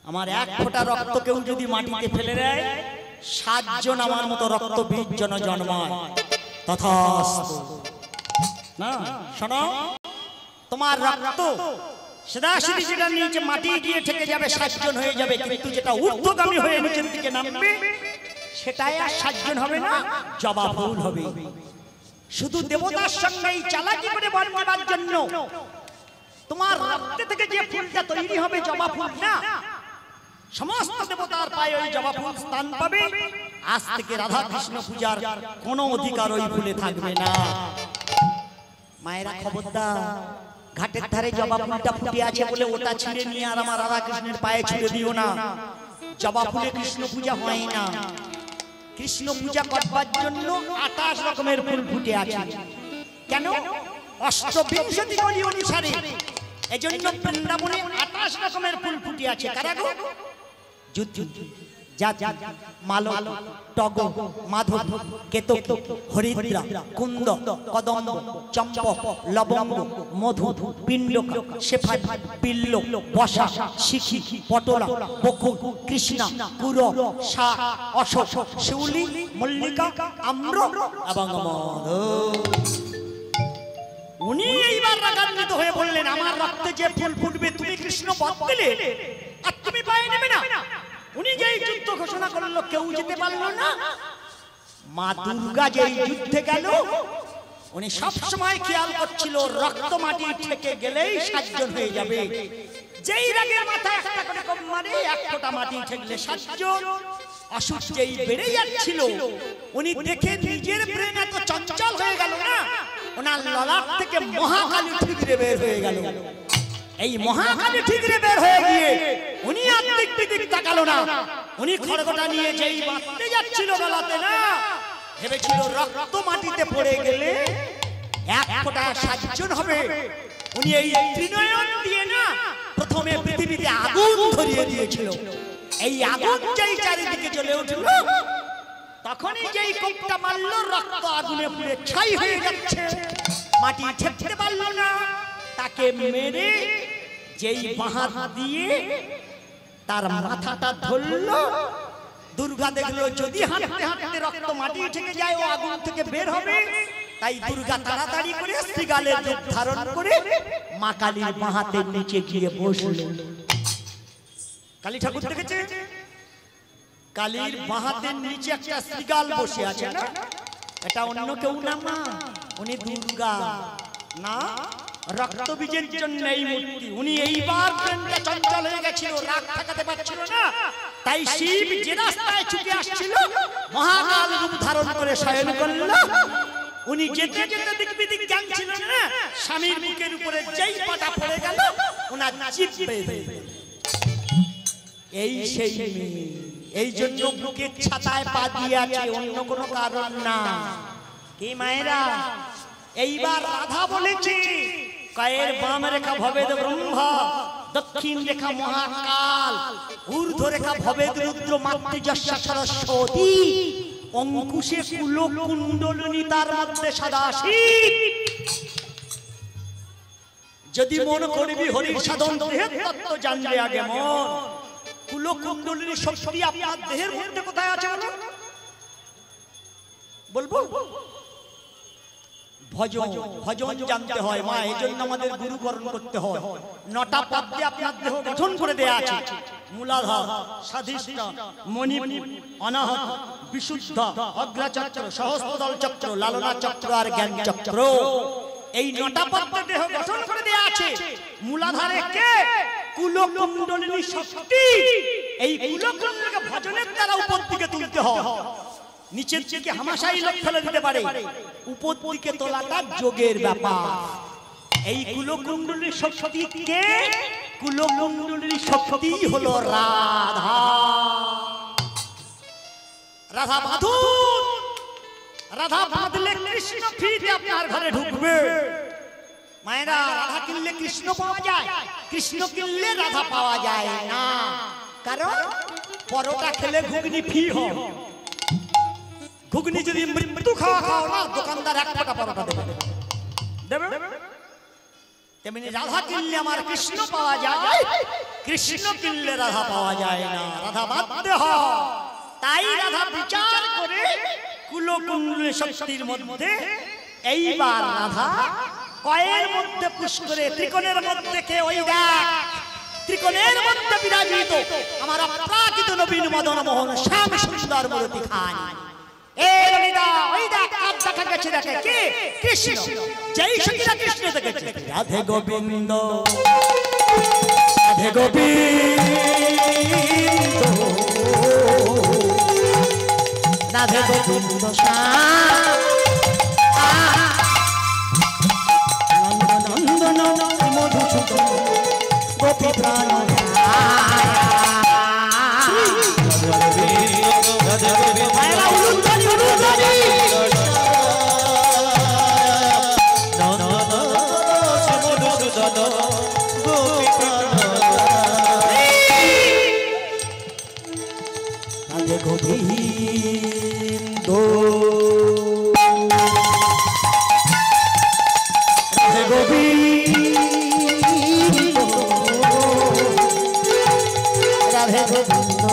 আমার এক ফোঁটা রক্ত কেউ যদি মাটিতে ফেলে দেয় 7 জন আমার মতো রক্ত বীজ জন জন্মায় তথাস্তু। না শোনো তোমার রক্ত সিধাসিধি যেটা নিচে মাটি গিয়ে ঠেকে যাবে 7 জন হয়ে যাবে, কিন্তু যেটা ঊর্ধ্বগামী হয়ে নিচের দিকে নামবে সেটাই আর 7 জন হবে না, জবা ফুল হবে। শুধু দেবতার সঙ্গে চালাকি করে বর নেবার জন্য তোমার রক্তে থেকে যে ফুলটা তৈরি হবে জবা ফুল না, সমস্ত দেবতার পায়ে ওই জবা ফুল স্থান পাবে। আজ থেকে রাধা কৃষ্ণ পূজার কোনো অধিকার ওই ফুলে থাকবে না। মায়েরা খবরদার, ঘাটের ধারে জবা ফুলটা ফুটে আছে বলে ওটা ছিঁড়ে নিয়ে আর আমার রাধা কৃষ্ণের পায়ে ছুঁড়ে দিও না। জবা ফুলে কৃষ্ণ পূজা হয় না। কৃষ্ণ পূজা করবার জন্য 28 রকমের ফুল ফুটে আছে। কেন? অষ্টবিংশতি কলি অনুসারে এজন্য বৃন্দাবনে 28 রকমের ফুল ফুটে আছে। কারা গো? জাত, মালত, টগর, মাধব, কেতক, হরিদ্রা, কুন্দ, কদম্ব, চম্পক, লবঙ্গ, মধু, পিণ্ডক, শেফালি, পিল্ল, বসা, শিখি, পটলা, বকুল, কৃষ্ণা, পুর, শাক, অশোক, শিউলি, মল্লিকা, আম্র এবং মধু। উনি এইবার রাগান্বিত হয়ে বললেন, আমার রক্তে যে ফুল ফুটবে তুমি কৃষ্ণ বধ দিলে আর তুমি পায়ে নেবে না। উনি যেই যুদ্ধ ঘোষণা করলো কেউ যেতে পারলো না। মা দুর্গা যেই যুদ্ধে গেল উনি সব সময় খেয়াল করছিল রক্ত মাটি থেকে গেলেই 7 জন হয়ে যাবে। যেই রাগের মাথায় একটা করে কম মারে, 1 ফোঁটা মাটি ঠেকলে 7 জন। অসুখ যেই বেড়ে যাচ্ছিল উনি দেখে নিজের ব্রেন এত চঞ্চল হয়ে গেল না, ওনার ললাট থেকে মহাকালী ঠিকরে বের হয়ে গেল। এই মহাকালী ঠিকরে বের হয়ে গিয়ে উনি আর দিক তাকালো না। উনি খড়গটা নিয়ে যেই বাঁধতে যাচ্ছিল গলাতে না, ভেবেছিল রক্ত মাটিতে পড়ে গেলে 1 ফোঁটা 7 জন হবে। উনি এই ত্রিনয়ন দিয়ে না প্রথমে পৃথিবীতে আগুন ধরিয়ে দিয়েছিল। এই আগুন যেই চারিদিকে জ্বলে উঠল, তখনই যেই কোপটা মারলো রক্ত আগুনে পুড়ে ছাই হয়ে যাচ্ছে। মাটি ঠেকতে পারলো না, তাকে মেরে যেই বাঁ হাত দিয়ে তার মাথাটা ধরলো। দুর্গা দেখলো যদি হাঁটতে হাঁটতে রক্ত মাটি ঠেকে যায় ও আগুন থেকে বের হবে, তাই দুর্গা তাড়াতাড়ি করে শ্রীগালের রূপ ধারণ করে মা কালীর বাঁ হাতের নিচে গিয়ে বসলো। কালী ঠাকুর দেখেছে কালীর বাঁ হাতের নিচে একটা শ্রীগাল বসে আছে না, এটা অন্য কেউ না, মা উনি দুর্গা না। রক্ত বীজের জন্য এই মূর্তি। উনি এইবার প্রেমটা চঞ্চল হয়ে গেছিল, রাগ ঠেকাতে পারছিল না, তাই শিব যে রাস্তায় ছুটে আসছিল মহাকাল রূপ ধারণ করে শয়ন করল। উনি যেতে যেতে দিক বিদিক জানছিল না, স্বামীর বুকের উপরে যেই পাটা পড়ে গেল ওনার জিভ বের। এই সেই মেয়ে, এই জন্য বুকের ছাতায় পা দিয়ে আছে, অন্য কোনো কারণ না। কি মায়েরা, এইবার রাধা বলেছে কায়ের বাম রেখা ভবেদ ব্রহ্মা, দক্ষিণ রেখা মহাকাল, ঊর্ধ্ব রেখা ভবেদ রুদ্র, মাতৃযশা সরস্বতী, অঙ্কুশে কুল কুণ্ডলিনী, তার মধ্যে সদাশিব। যদি মন করবি হরির সাধন, দেহের তত্ত্ব জানলে আগে মন। কুল কুণ্ডলিনী শক্তি আপনার দেহের মধ্যে কোথায় আছে বলবো? ভজন ভজন জানতে হয় মা, এই জন্য আমাদের গুরুকরণ করতে হয়। 9টা পদ্মে আপনার দেহ গঠন করে দেয়া আছে। মূলাধার, স্বাধিষ্ঠান, মণিপুর, অনাহত, বিশুদ্ধ, অগ্রচক্র, সহস্রদল চক্র, লালনা চক্র আর জ্ঞান চক্র। এই 9টা পদ্মে দেহ গঠন করে দেয়া আছে। মূলাধারে কে? কুলকুণ্ডলিনী শক্তি। এই কুলকুণ্ডলীকে ভজনের দ্বারা উপর দিকে তুলতে হয়। নিচের দিকে হামাশাই লোক ফেলে দিতে পারে, উপর দিকে তোলাটা যোগের ব্যাপার। এই কুলকুণ্ডলীর শক্তিকে, কুলকুণ্ডলীর শক্তি হলো রাধা। রাধা বাঁধুন, রাধা বাঁধলে কৃষ্ণ ফিরে আপনার ঘরে ঢুকবে। মায়েরা, রাধা কিনলে কৃষ্ণ পাওয়া যায়, কৃষ্ণ কিনলে রাধা পাওয়া যায় না। কারণ পরোটা খেলে ঘুগনি ফি হয়। ঘুগনি যদি মৃত্যু খাওয়া খাও না, দোকানদার 1 টাকা পরোটা দেবে। তেমনি রাধা কিনলে আমার কৃষ্ণ পাওয়া যায়, কৃষ্ণ কিনলে রাধা পাওয়া যায় না। রাধা বাধ্য হয়। তাই রাধা বিচার করে কুলকুণ্ডলী শক্তির মধ্যে এইবার রাধা কয়ের মধ্যে পুশ করে ত্রিকোণের মধ্যে কে? ওই দেখ, ত্রিকোণের মধ্যে বিরাজিত আমার অপ্রাকৃত নবীন মদন মোহন শ্যাম সুন্দর মূর্তি খান। এই ললিতা ওই দেখ কার দেখা গেছে দেখে কি কৃষ্ণ যেই সখীরা কৃষ্ণ দেখেছে রাধে গোবিন্দ রাধে গোবিন্দ রাধে গোবিন্দ নন্দন মধুসূদন গোপী প্রাণ রাধে গোবিন্দ রাধে গোবিন্দ রাধে গোবিন্দ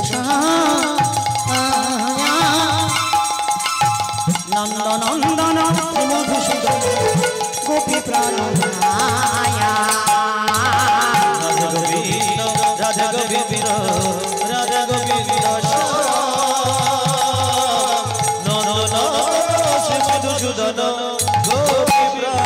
নন্দনন্দন মধুসূদন গোপী প্রাণ রাধে গোবিন্দ রাধে গোবিন্দ রাধে গোবিন্দ নন্দন শ্রী মধুসূদন গোপী প্রাণ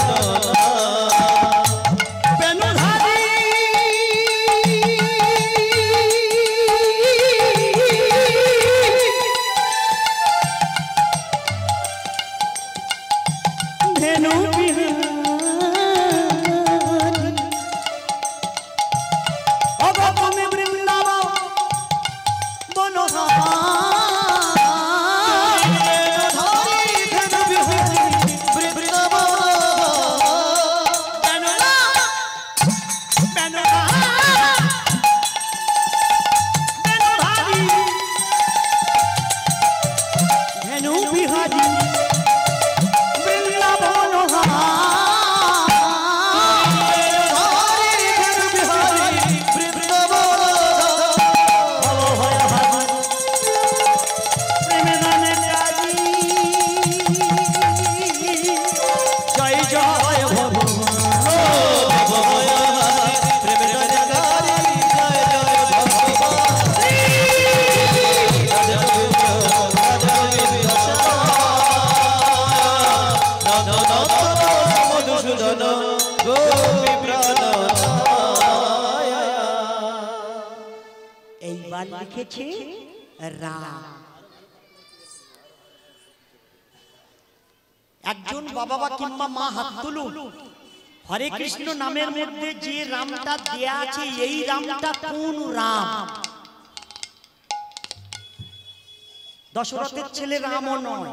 এইবার লিখেছে রাম। একজন বাবা বা কিংবা মা হাত তুলুন, হরে কৃষ্ণ নামের মধ্যে যে রামটা দেয়া আছে এই রামটা কোন রাম? দশরথের ছেলে রামও নয়,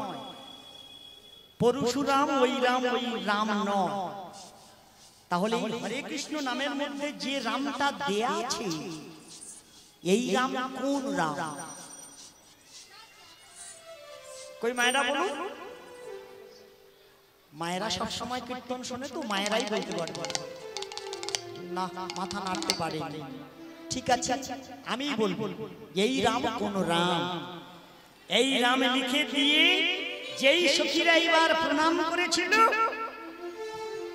পরশুরাম ওই রাম নয়। তাহলে হরে কৃষ্ণ নামের মধ্যে যে রামটা দেয়া আছে এই রাম কোন রাম? কই মায়েরা বলুন। মায়েরা সব সময় কীর্তন শোনে তো মায়েরাই বলতে পারে না, মাথা নাড়তে পারে। ঠিক আছে আমি বলবো এই রাম কোন রাম? এই রাম লিখে দিয়ে যেই সখীরা এবার প্রণাম করেছিল,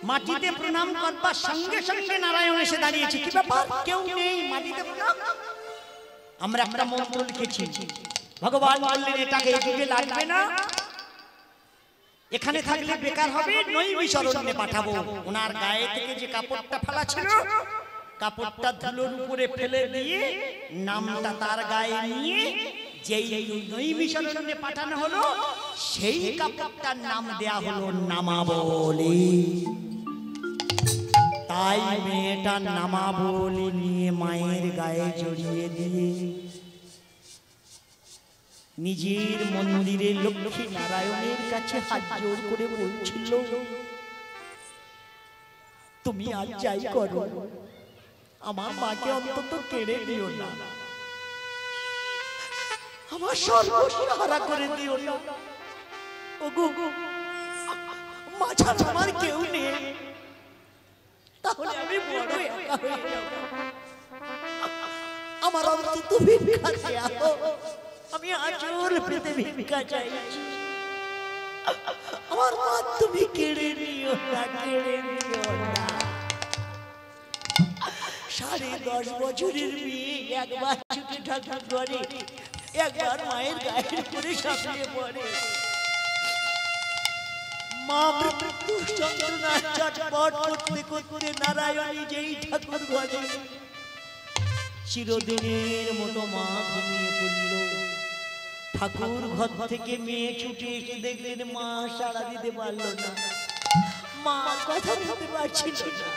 মাটিতে প্রণাম করবার সঙ্গে সঙ্গে নারায়ণ এসে দাঁড়িয়েছে। কি ব্যাপার, কেউ নেই মাটিতে প্রণাম? আমরা একটা মন্ত্র লিখেছি, ভগবান বললেন এটাকে এদিকে লাগবে না, এখানে থাকলে বেকার হবে, নৈমিষারণ্যে পাঠাবো। ওনার গায়ে থেকে যে কাপড়টা ফেলা ছিল, কাপড়টা ধুলোর উপরে ফেলে দিয়ে নামটা তার গায়ে নিয়ে যেই নৈমিষারণ্যে পাঠানো হলো, সেই কাপড়টার নাম দেয়া হলো নামাবলী। তাই মেয়েটা নামাবলী নিয়ে মায়ের গায়ে জড়িয়ে দিয়ে নিজের মন্দিরে লক্ষ্মী নারায়ণের কাছে হাত জোড় করে বলছিল, তুমি আজ যাই করো, আমার মাকে অন্তত কেড়ে দিও না, আমার সর্বস্ব হারা করে দিও না। ওগো মা ছাড়া আমার কেউ নেই, তাহলে আমি বড় একা হয়ে যাব, আমার অন্তত ভিক্ষা দাও, আমি আচল পেতে ভিক্ষা চাইছি, আমার মা তুমি কেড়ে নিও না, কেড়ে নিও না। 10.5 বছরের মেয়ে একবার ছুটে ঠাকুর ঘরে, একবার মায়ের গায়ের উপরে সাপিয়ে পড়ে, মা মৃত্যু যন্ত্রণায় চটপট করতে করতে নারায়ণী যেই ঠাকুর ঘরে চিরদিনের মতো মা ঘুমিয়ে পড়ল। ঠাকুর ঘর থেকে মেয়ে ছুটে এসে দেখলেন মা সাড়া দিতে পারল না, মা কথা বলতে পারছিল না।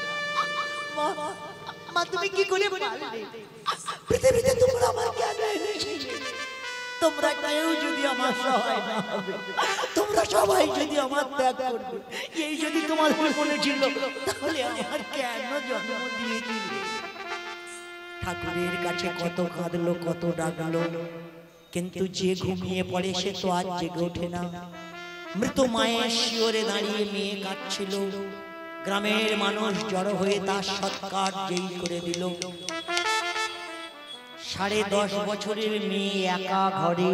মা মা তুমি কি করে পারলে? পৃথিবীতে তোমরা আমার কেন এনেছিলে? তোমরা কেউ যদি আমার সহায় না হবে, তোমরা সবাই যদি আমার ত্যাগ করবে, এই যদি তোমার মনে ছিল, তাহলে আমার কেন জন্ম দিয়েছিলে? ঠাকুরের কাছে কত কাঁদলো, কত ডাকলো, কিন্তু যে ঘুমিয়ে পড়ে সে তো আজ জেগে ওঠে না। মৃত মায়ের শিওরে দাঁড়িয়ে মেয়ে কাঁদছিল। গ্রামের মানুষ জড়ো হয়ে তার সৎকার যেই করে দিল। 10.5 বছরের মেয়ে একা ঘরে।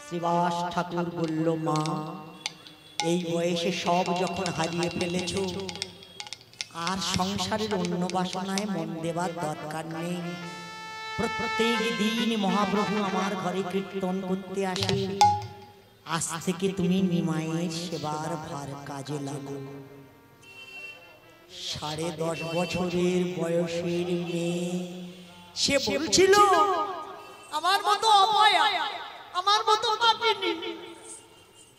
শ্রীবাস ঠাকুর বলল, মা এই বয়সে সব যখন হারিয়ে ফেলেছ, আর সংসারের অন্য বাসনায় মন দেবার দরকার নেই। প্রত্যেক দিন মহাপ্রভু আমার ঘরে কীর্তন করতে আসে, আজ থেকে তুমি নিমাইয়ের সেবার ভার কাজে লাগো। 10.5 বছরের বয়সের মেয়ে, সে বলছিল আমার মতো অপয়া, আমার মতো পাপিনী,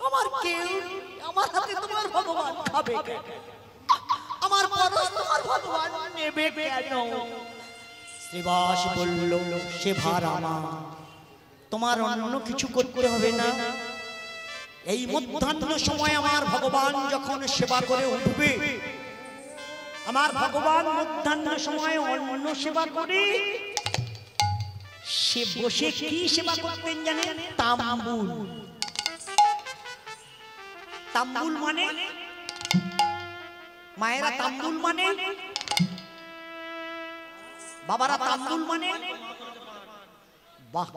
আমার কেউ, আমার হাতে তোমার ভগবান খাবে কেন? আমার পরশ তোমার ভগবান নেবে কেন? শ্রীবাস বলল, সে ভার আমার, তোমার অন্য কিছু করতে হবে না। এই মধ্যাহ্ন সময় আমার ভগবান যখন সেবা করে উঠবে, আমার ভগবান মধ্যাহ্ন সময় অন্য সেবা করে, সে বসে কি সেবা করতেন জানেন? তাম্বুল। তাম্বুল মানে মায়েরা, তাম্বুল মানে বাবারা, তাম্বুল মানে বাহ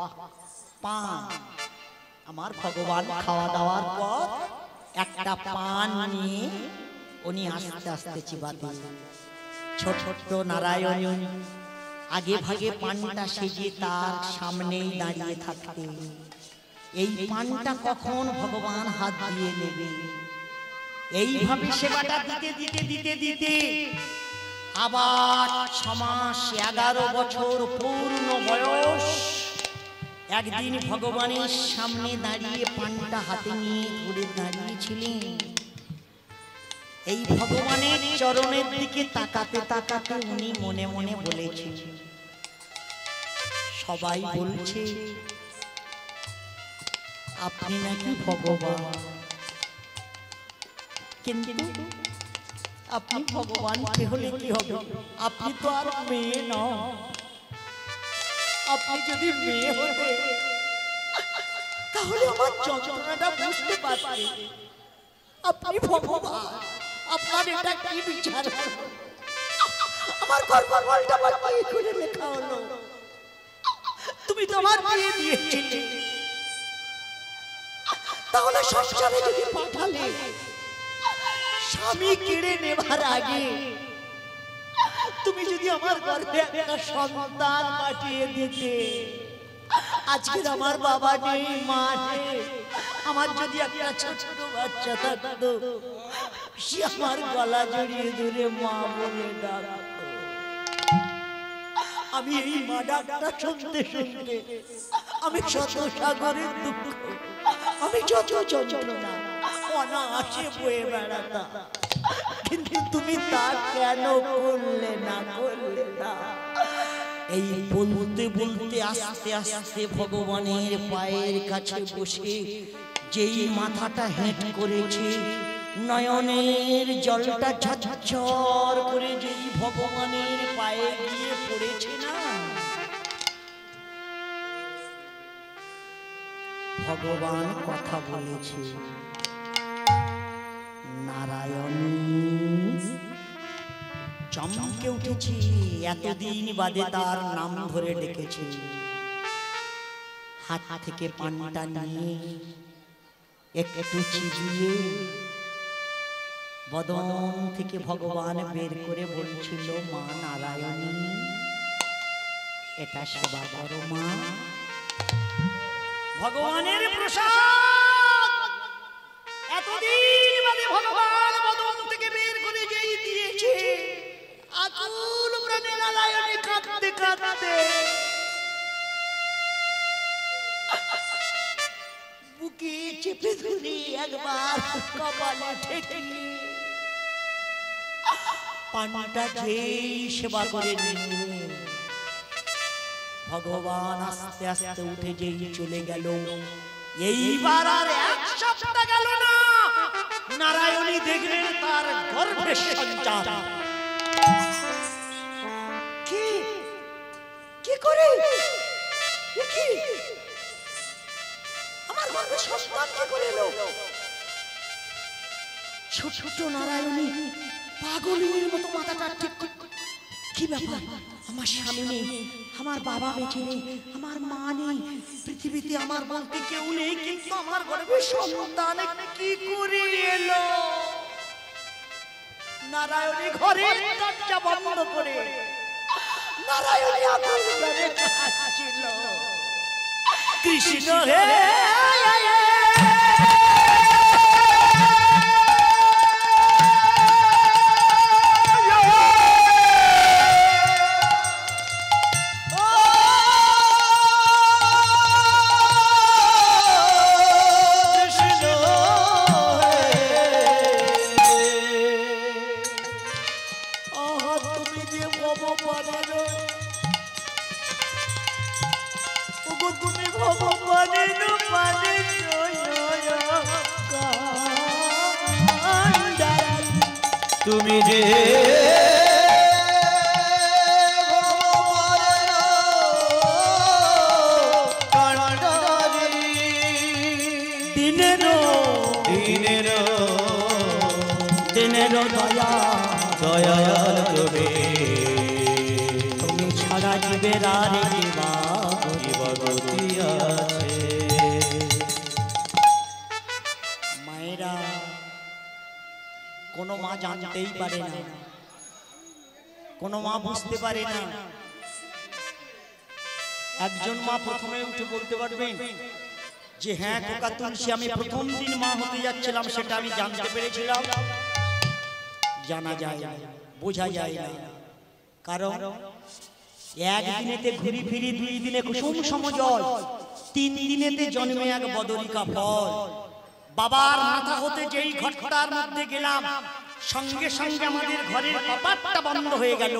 পান। আমার ভগবান খাওয়া দাওয়ার পর একটা পান নিয়ে উনি আস্তে আস্তে চিবাতেন। ছোট নারায়ণ আগে ভাগে পানটা সেজে তার সামনেই দাঁড়িয়ে থাকতেন। এই পানটা কখন ভগবান হাত দিয়ে নেবে, এইভাবে সেবাটা দিতে দিতে দিতে দিতে আবার 6 মাস 11 বছর পূর্ণ বয়স। একদিন ভগবানের সামনে দাঁড়িয়ে পানটা হাতে নিয়ে ধরে দাঁড়িয়েছিলেন। এই ভগবানের চরণের দিকে তাকাতে তাকাতে উনি মনে মনে বলেছেন, সবাই বলছে আপনি নাকি ভগবান, কিন্তু আপনি ভগবান কে হলে কি হবে? আপনি তো আর মেয়ে নন। আপনি যদি মেয়ে হতে, তাহলে আমার যন্ত্রণাটা বুঝতে পারতেন। আপনি ভগবান, আপনার এটা কি বিচার? আমার কর্মফলটা কি করে লেখা হলো? তুমি তো আমার বিয়ে দিয়েছিলে, তাহলে সংসারে যদি পাঠালে, স্বামী কেড়ে নেবার আগে তুমি যদি আমার গর্ভে একটা সন্তান পাঠিয়ে দিতে, আজকে আমার বাবা নেই, মা নেই, আমার যদি একটা ছোট বাচ্চা থাকতো, সে আমার গলা জড়িয়ে ধরে মা বলে ডাকতো। আমি এই মা ডাকটা শুনতে শুনতে আমি শত সাগরের দুঃখ, আমি যত যন্ত্রণা অনায়াসে বয়ে বেড়াতাম, কিন্তু তুমি তা কেন করলে না, করলে না? এই বলতে বলতে আস্তে আস্তে ভগবানের পায়ের কাছে বসে যেই মাথাটা হেঁট করেছে, নয়নের জলটা ঝরঝর করে যেই ভগবানের পায়ে গিয়ে পড়েছে না, ভগবান কথা বলেছে, নারায়ণ চমকে উঠেছি। এতদিন বাদে তার নাম ধরে ডেকেছে। হাত থেকে পানটা নিয়ে একটু চিবিয়ে বদন থেকে ভগবান বের করে বলছিল, মা নারায়ণী, এটা সেবা করো মা। ভগবানের প্রসাদ এতদিন চেপে ধরে একবার কপালে ঠেকিয়ে পানটা খেয়ে সেবা করে নিয়ে ভগবান আস্তে আস্তে উঠে যেই চলে গেল। এইবার আর এক সপ্তাহ গেল না, নারায়ণী দেখলেন তার গর্ভে সন্তান। কি কি করে কি আমার গর্ভে সন্তান কি করে এলো? ছোট নারায়ণী পাগলের মতো মাথাটা ঠিক কি ব্যাপার? আমার স্বামী নেই, আমার বাবা বেঁচে নেই, আমার মা নেই, পৃথিবীতে আমার বলতে কেউ নেই, কিন্তু আমার গর্ভে সন্তান কি করে এলো? নারায়ণী ঘরের দরজা বন্ধ করে নারায়ণী আকুল করে কাঁদছিল, কৃষ্ণ হে তুমি যে দিনের দয়া দয়াল তুমি, তুমি ছাড়া জীবের আর গতি আছে। মায়েরা কোনো মা জানতেই পারে না, কোনো মা বুঝতে পারে না। একজন মা প্রথমে উঠে বলতে পারবেন যে হ্যাঁ খোকা তুলসী, আমি প্রথম দিন মা হতে যাচ্ছিলাম, সেটা আমি জানতে পেরেছিলাম। জানা যায় না, বোঝা যায় না, কারণ একদিনেতে ঘুরি ফিরি, 2 দিনে কুসুম সমজল, 3 দিনেতে জন্মে এক বদরিকা ফল। বাবার মাথা হতে যেই ঘটটার মধ্যে গেলাম, সঙ্গে সঙ্গে আমাদের ঘরের কপাটটা বন্ধ হয়ে গেল।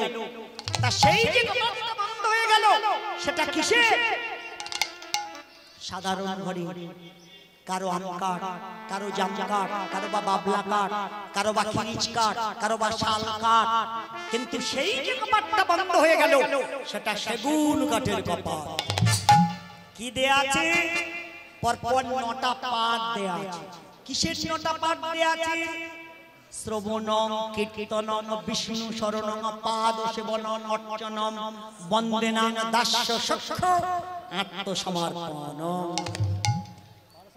তা সেই যে কপাটটা বন্ধ হয়ে গেল, সেটা কিসে? সাধারণ ঘরে কারো আম কাঠ, কারো জাম কাঠ, কারো বা বাবলা কাঠ, কারো বা খিরিচ কাঠ, কারো বা শাল কাঠ, কিন্তু সেই যে কপাটটা বন্ধ হয়ে গেল, সেটা সেগুন কাঠের কপাট। কি দেয়া আছে? পরপর 9টা পাঠ দেয়া আছে। কিসের 9টা পাঠ দেয়া আছে? শ্রবণং কীর্তনং বিষ্ণু শরণং পাদ সেবনং অর্চনং বন্দেনাং দাস্য সখ্য আত্মসমর্পণং।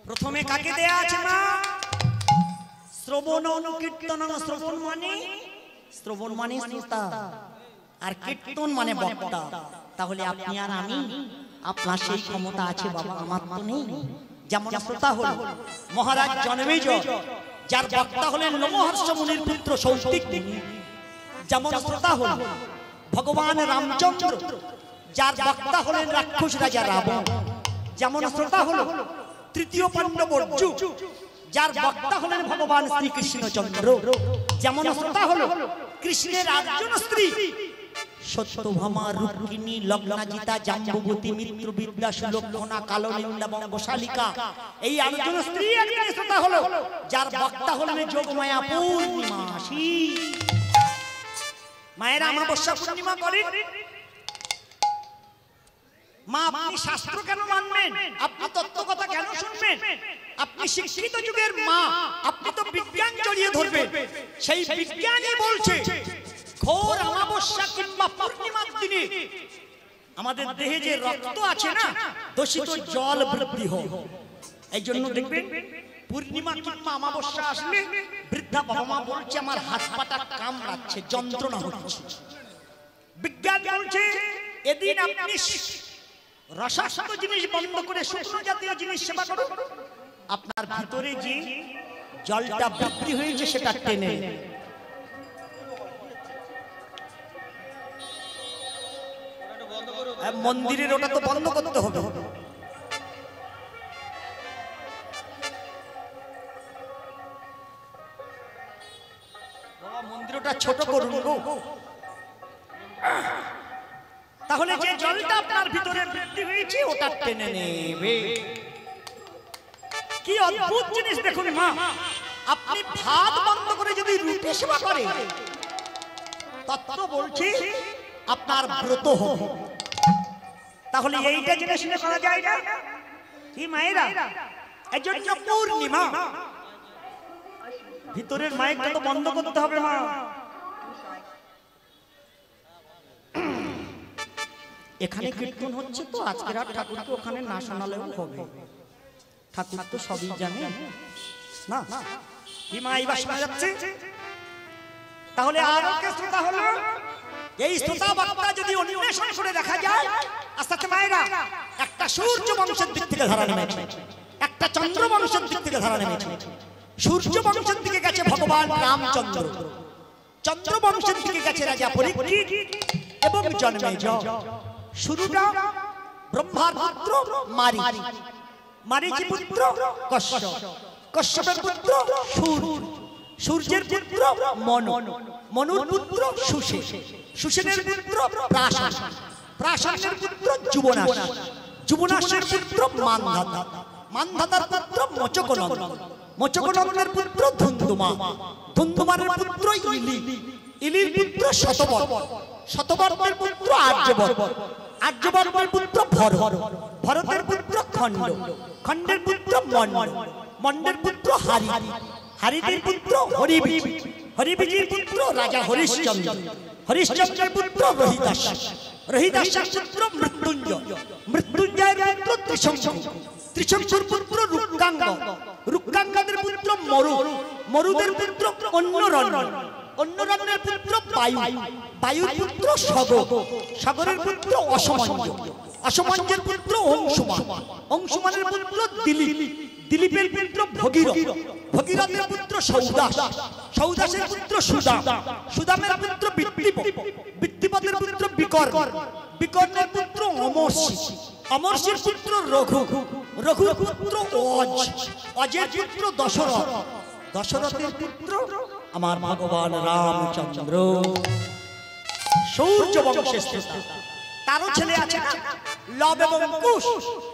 প্রথমে কাকে দেয়া আছে মা? শ্রবণং কীর্তনং। শ্রবণ মানে শ্রোতা, আর কীর্তন মানে বক্তা। তাহলে আপনি আর আমি, আপনার সেই ক্ষমতা আছে বাবা, আমার তো নেই। যেমন শ্রোতা হল মহারাজ জনমেজয়, যার বক্তা হলেন লোমহর্ষ মুনির পুত্র সৌতিক মুনি। যেমন শ্রোতা হল ভগবান রামচন্দ্র, যার বক্তা হলেন রাক্ষস রাজা রাবণ। যেমন শ্রোতা হল তৃতীয় পাণ্ডব অর্জুন, যার বক্তা হলেন ভগবান শ্রীকৃষ্ণচন্দ্র। যেমন শ্রোতা হল কৃষ্ণের 8 জন স্ত্রী, সত্যভামা, রুক্মিণী, লগ্নাজিতা, জাম্বুবতী, মিত্রবিদ্যা, সুলক্ষণা, কালনিন্দা, বঙ্গশালিকা। এই 8 জন স্ত্রী একদিন শ্রোতা হলো, যার বক্তা হলেন যোগমায়া পূর্ণিমাসী। মায়েরা অমাবস্যা পূর্ণিমা করেন। মা, আপনি শাস্ত্র কেন মানবেন? আপনি তত্ত্বকথা কেন শুনবেন? আপনি শিক্ষিত যুগের মা, আপনি তো বিজ্ঞান জড়িয়ে ধরবেন। সেই বিজ্ঞানই বলছে ঘোর অমাবস্যা কিংবা পূর্ণিমার দিনে আমাদের দেহে যে রক্ত আছে না, দূষিত জল বৃদ্ধি হয়। এই জন্য দেখবেন পূর্ণিমা কিংবা অমাবস্যা আসলে বৃদ্ধা বাবা মা বলছে আমার হাত পাটা কামড়াচ্ছে, যন্ত্রণা হচ্ছে। বিজ্ঞান বলছে এদিন আপনি রসাক্ত জিনিস বন্ধ করে শুকনো জাতীয় জিনিস সেবা করুন, আপনার ভিতরে যে জলটা বৃদ্ধি হয়েছে সেটা টেনে নেবে। মন্দিরের ওটা তো বন্ধ করতে হবে। বাবা মন্দিরটা ছোট করুন গো। তাহলে যে জলটা আপনার ভিতরে বৃদ্ধি হয়েছে ওটা টেনে নেবে। কি অদ্ভুত জিনিস দেখুন মা, আপনি ভাত বন্ধ করে যদি রুটি সেবা করে তত্ত্ব বলছি আপনার ব্রত হবে। তাহলে এইটা জেনে শুনে করা যায় না কি মায়েরা? এজন্য পূর্ণিমা ভিতরের মাইকটা তো বন্ধ করতে হবে মা। এখানে কীর্তন হচ্ছে তো আজকের আর ঠাকুরকে ওখানে না শোনালেও হবে, ঠাকুর তো সবই জানে না। কি মা এইবার শোনা যাচ্ছে? তাহলে আর কে শ্রোতা হলো? এই শ্রোতা বার্তা যদি অন্বেষণ করে দেখা যায়, আস্তে আস্তে মায়েরা একটা সূর্য বংশের দিক থেকে ধারা নেমেছে, একটা চন্দ্র বংশের দিক থেকে ধারা নেমেছে। সূর্য বংশের দিকে গেছে ভগবান রামচন্দ্র, চন্দ্র বংশের দিকে গেছে রাজা পরীক্ষিত এবং জন্মেজয়। শুরুটা ব্রহ্মার পুত্র মারীচ, মারীচের পুত্র কশ্যপ, কশ্যপের পুত্র সূর্য, সূর্যের পুত্র মনু, মনুর পুত্র সুসেন, সুসেনের পুত্র প্রাশাস, প্রাশাসের পুত্র যুবনাশ, যুবনাশের পুত্র মান্ধাতা, মান্ধাতার পুত্র মোচকনন্দ, মোচকনন্দের পুত্র ধুন্ধুমা, ধুন্ধুমারের পুত্র ইলি, ইলির পুত্র শতবর্ষ, শতবর্ষের পুত্র আর্যবর্ষ, আর্যবর্ষের পুত্র ভরত, ভরতের পুত্র খণ্ড, খণ্ডের পুত্র মন্ড, মন্ডের পুত্র হারি, হারিদের পুত্র হরিবীজ, হরিবীজের পুত্র রাজা হরিশ্চন্দ্র, হরিশ্চন্দ্রের পুত্র রোহিদাস, রোহিদাসের পুত্র মৃত্যুঞ্জয়, মৃত্যুঞ্জয়ের পুত্র ত্রিশঙ্কু, ত্রিশঙ্কুর পুত্র রুক্কাঙ্গ, রুক্কাঙ্গদের পুত্র মরু, মরুদের পুত্র অন্যরণ্য, অন্যরণ্যের পুত্র বায়ু, বায়ুর পুত্র সগর, সগরের পুত্র অসমঞ্জ, অসমঞ্জের পুত্র অংশুমান, অংশুমানের পুত্র দিলীপ, দিলীপের পুত্র ভগীরথ, ভগীরথের পুত্র সৌদাস, সৌদাসের পুত্র সুদাম, সুদামের পুত্র বৃত্তিপদ, বৃত্তিপদের পুত্র বিকর্ণ, বিকর্ণের পুত্র অমর্ষি, অমর্ষির পুত্র রঘু, রঘুর পুত্র অজ, অজের পুত্র দশরথ, দশরথের পুত্র আমার ভগবান রামচন্দ্র। সূর্য বংশের শ্রেষ্ঠ, তারও ছেলে আছে না লব এবং কুশ,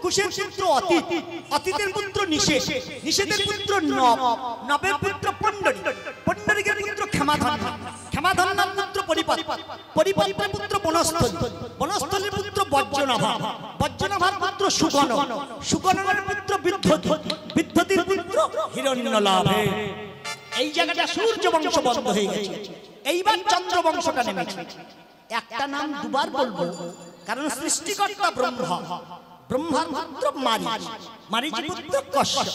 কুশের পুত্র অতীত, অতীতের পুত্র নিষেধ, নিষেধের পুত্র নব, নবের পুত্র পণ্ডরী, পণ্ডরীকের পুত্র ক্ষমাধন্য, ক্ষমাধন্যের পুত্র পরিপত, পরিপতের পুত্র বনস্থলী, বনস্থলীর পুত্র বজ্রনাভা, বজ্রনাভার পুত্র সুগণ, সুগণের পুত্র বিদ্ধতি, বিদ্ধতির পুত্র হিরণ্যলাভ। এই জায়গাটা সূর্য বংশ বন্ধ হয়ে গেছে, এইবার চন্দ্র বংশটা নেমেছে। একটা নাম দুবার বলবো কারণ সৃষ্টিকর্তা ব্রহ্মা, ব্রহ্মার পুত্র মারীচ, মারীচের পুত্র কশ্যপ,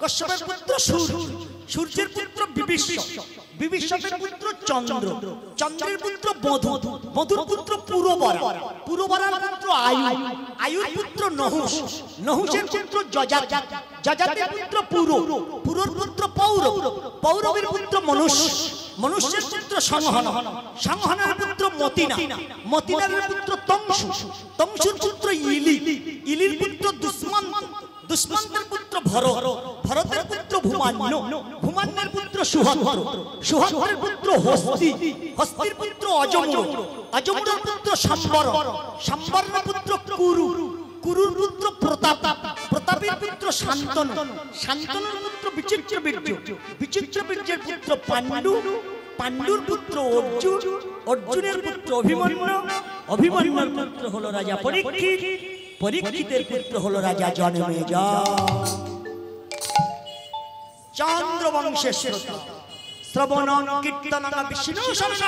কশ্যপের পুত্র সূর্য, সূর্যের পুত্র বিবিশ্ব, বিবিশ্বপের পুত্র চন্দ্র, চন্দ্রের পুত্র মধু, মধুর পুত্র পুরবরা, পুরবরার পুত্র আয়ু, আয়ুর পুত্র নহুষ, নহুষের পুত্র যজাতি, যজাতির পুত্র পুরু, পুরুর পুত্র পৌরব, পৌরবের পুত্র মনুষ্য, মনুষ্যের পুত্র সংহন, সংহনের পুত্র মতিনা, মতিনার পুত্র তংশু, তংশুর পুত্র ইলি, ইলির পুত্র দুষ্মন্ত, দুষ্মন্তের পুত্র ভরত, ভরতের পুত্র ভূমান্য, ভূমান্যের পুত্র সুহস্র, সুহস্রের পুত্র হস্তি, হস্তির পুত্র অজমূর, অজমূরের পুত্র সম্বর, সম্বরের পুত্র কুরু, কুরুর পুত্র প্রতাপ, প্রতাপের পুত্র শান্তনু, শান্তনুর পুত্র বিচিত্রবীর্য, বিচিত্রবীর্যের পুত্র পাণ্ডু, পাণ্ডুর পুত্র অর্জুন, অর্জুনের পুত্র অভিমন্যু, অভিমন্যুর পুত্র হলো রাজা পরীক্ষিত, পরীক্ষিতের পুত্র হলো রাজা জনমেজয়। চন্দ্র বংশের শ্রেষ্ঠ, শ্রবণ কীর্তন বিষ্ণু শরণ,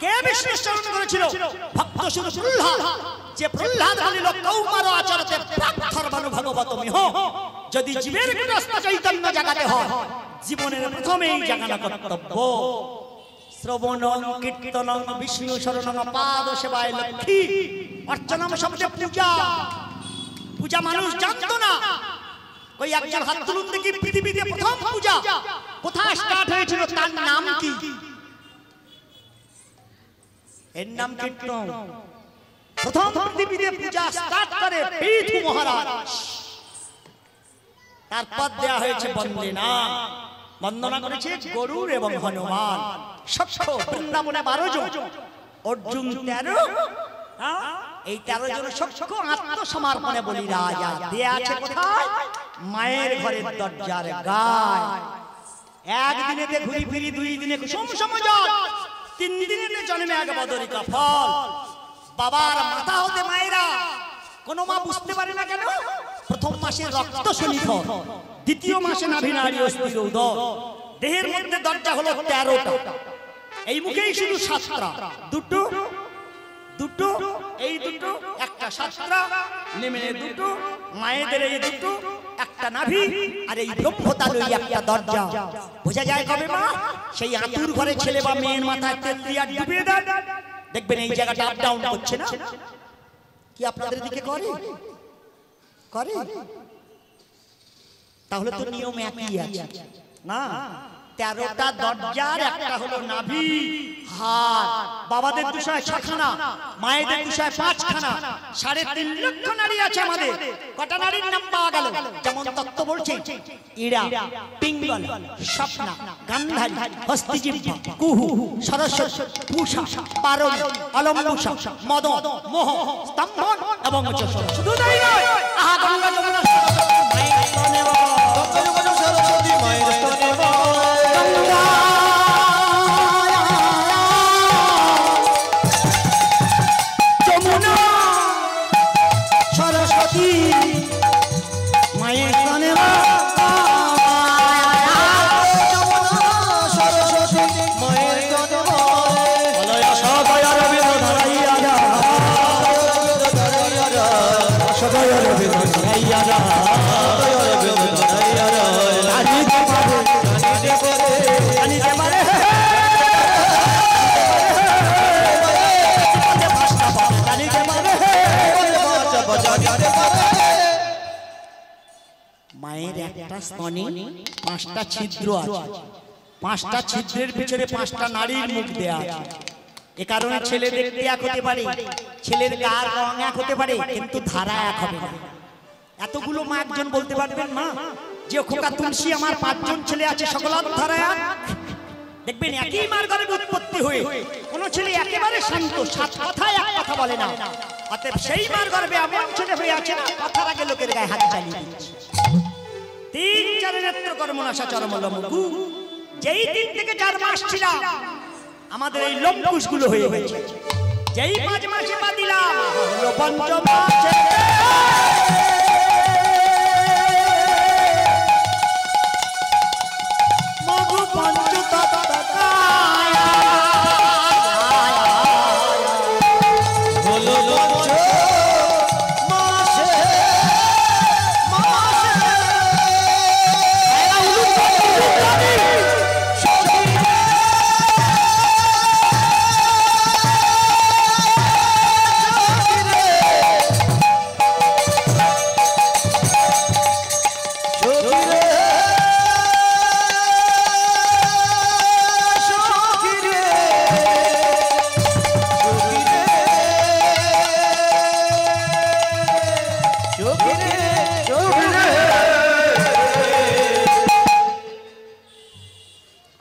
কে বিষ্ণু শরণ করেছিল? ভক্ত শুধু প্রহ্লাদ, যে প্রহ্লাদ বলিল কৌমার আচরতে প্রাক্তর্বাণু ভগবত মিহ, যদি জীবের বিনষ্ট চৈতন্য জাগাতে হয় জীবনের প্রথমেই জাগানো কর্তব্য। শ্রবণ কীর্তন বিষ্ণু শরণ পাদ সেবায় লক্ষ্মী, অর্চনম শব্দে পূজা, পূজা মানুষ জানতো না। ওই একজন হাত তুলুন দেখি পৃথিবীতে প্রথম পূজা কোথায় স্টার্ট হয়েছিল, তার নাম কি? এর নাম কীর্তন। প্রথম পৃথিবীতে পূজা স্টার্ট করে পৃথু মহারাজ, তারপর দেয়া হয়েছে বন্দে নাম। বন্দনা করেছে গরুর এবং হনুমান। সখ্য বৃন্দাবনে 12 জন, অর্জুন 13, এই 13 জন সখ্য আত্মসমর্পণে বলি রাজা দেয়া আছে কোথায়? মায়ের ঘরের দরজার গায়। একদিনেতে ঘুরি ফিরি, 2 দিনে কুসুম সমজাত, 3 দিনেতে জন্মে এক বদরিকা ফল। বাবার মাথা হতে মায়েরা কোন মা বুঝতে পারে না কেন? প্রথম মাসে রক্ত শনিথর, দ্বিতীয় মাসে নাভি নাড়ি অস্থির উদর, দেহের মধ্যে দরজা হলো 13টা, এই মুখেই শুধু 7টা, দুটো দুটো, এই দুটো, একটা 7টা, নেমে 2, মায়েদের এই 2, একটা নাভি, আর এই ব্রহ্মতালু একটা দরজা। বোঝা যায় কবে মা? সেই আতুর ঘরে ছেলে বা মেয়ের মাথায় তেত্রি আর ডুবিয়ে দেন, দেখবেন এই জায়গাটা আপ ডাউন করছে না? কি আপনাদের দিকে করে? করে? তাহলে তো নিয়ম একই আছে না? 13টা দরজার একটা হলো নাভি হার। বাবাদের দুশায় 6খানা, মায়েদের দুশায় 5খানা, 3.5 লক্ষ নারী আছে আমাদের। কটা নারীর নাম পাওয়া গেল? যেমন তত্ত্ব বলছে ইরা, পিঙ্গল, স্বপ্না, গান্ধারী, হস্তিজিহ্বা, কুহু, সরস্বতী, পূষা, পারল, অলম্বুষা, মদন, মোহ, স্তম্ভন এবং যশোর। শুধু তাই নয়, আহা গঙ্গা যমুনা সরস্বতী মায়ের স্তনে যমুনা সরস্বতী মায়ের স্তনে সরস্বতী মায়ের স্তনে বলয় সদয় রবীন্দ্র ধরাইয়া যা, সদয় রবীন্দ্র ধরাইয়া যা, জানিতে পারে, জানিতে পারে, জানিতে পারে। মায়ের একটা স্তনে 5টা ছিদ্র আছে, 5টা ছিদ্রের পিছনে 5টা নারীর মুখ দেয়া আছে। এ কারণে ছেলে দেখতে এক হতে পারে, ছেলের গার রং এক হতে পারে, কিন্তু ধারা এক হবে না। এতগুলো মা একজন বলতে পারবেন মা যে খোকা তুলসী আমার 5 জন ছেলে আছে, সকলার ধারা এক? দেখবেন একই মার ঘরে উৎপত্তি হয়ে কোন ছেলে একেবারে শান্ত, 7 কথায় এক কথা বলে না। অতএব সেই মার গর্ভে এমন ছেলে হয়ে আছে না, কথার আগে লোকের গায়ে হাত চালিয়ে দিচ্ছে। 3-4 নেত্র কর্মনাশা চরমলমুকু, যেই 3 থেকে 4 মাস ছিলাম আমাদের এই লম্বুস গুলো হয়ে গেছে। যেই 5 মাসে পা দিলাম হলো পঞ্চম মাসে। মগু পঞ্চতত্ত্বকায়া হলো মাসে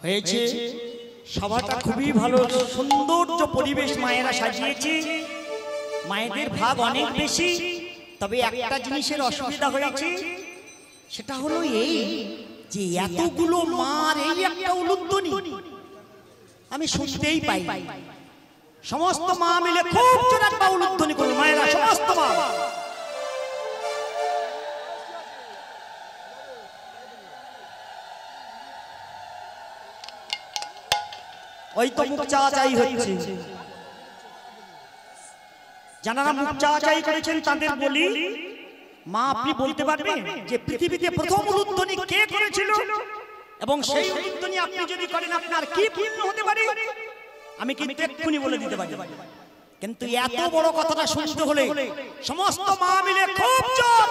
হয়েছে। সভাটা খুবই ভালো, সৌন্দর্য পরিবেশ মায়েরা সাজিয়েছে। মায়েদের ভাগ অনেক বেশি, তবে একটা জিনিসের অসুবিধা হয়েছে, সেটা হলো এই যে এতগুলো মার এই একটা উলুধ্বনি আমি শুনতেই পাই। সমস্ত মা মিলে খুব জোরে একটা উলুধ্বনি করল মায়েরা, সমস্ত মা। ওই তো মুখ চাওয়াচাই হচ্ছে। যারা মুখ চাওয়াচাই করেছেন তাদের বলি, মা আপনি বলতে পারবেন যে পৃথিবীতে প্রথম উলুধ্বনি কে করেছিল? এবং সেই উলুধ্বনি আপনি যদি করেন আপনার কি পুণ্য হতে পারে? আমি কিন্তু এক্ষুনি বলে দিতে পারি। কিন্তু এত বড় কথাটা শুনতে হলে সমস্ত মা মিলে খুব জোর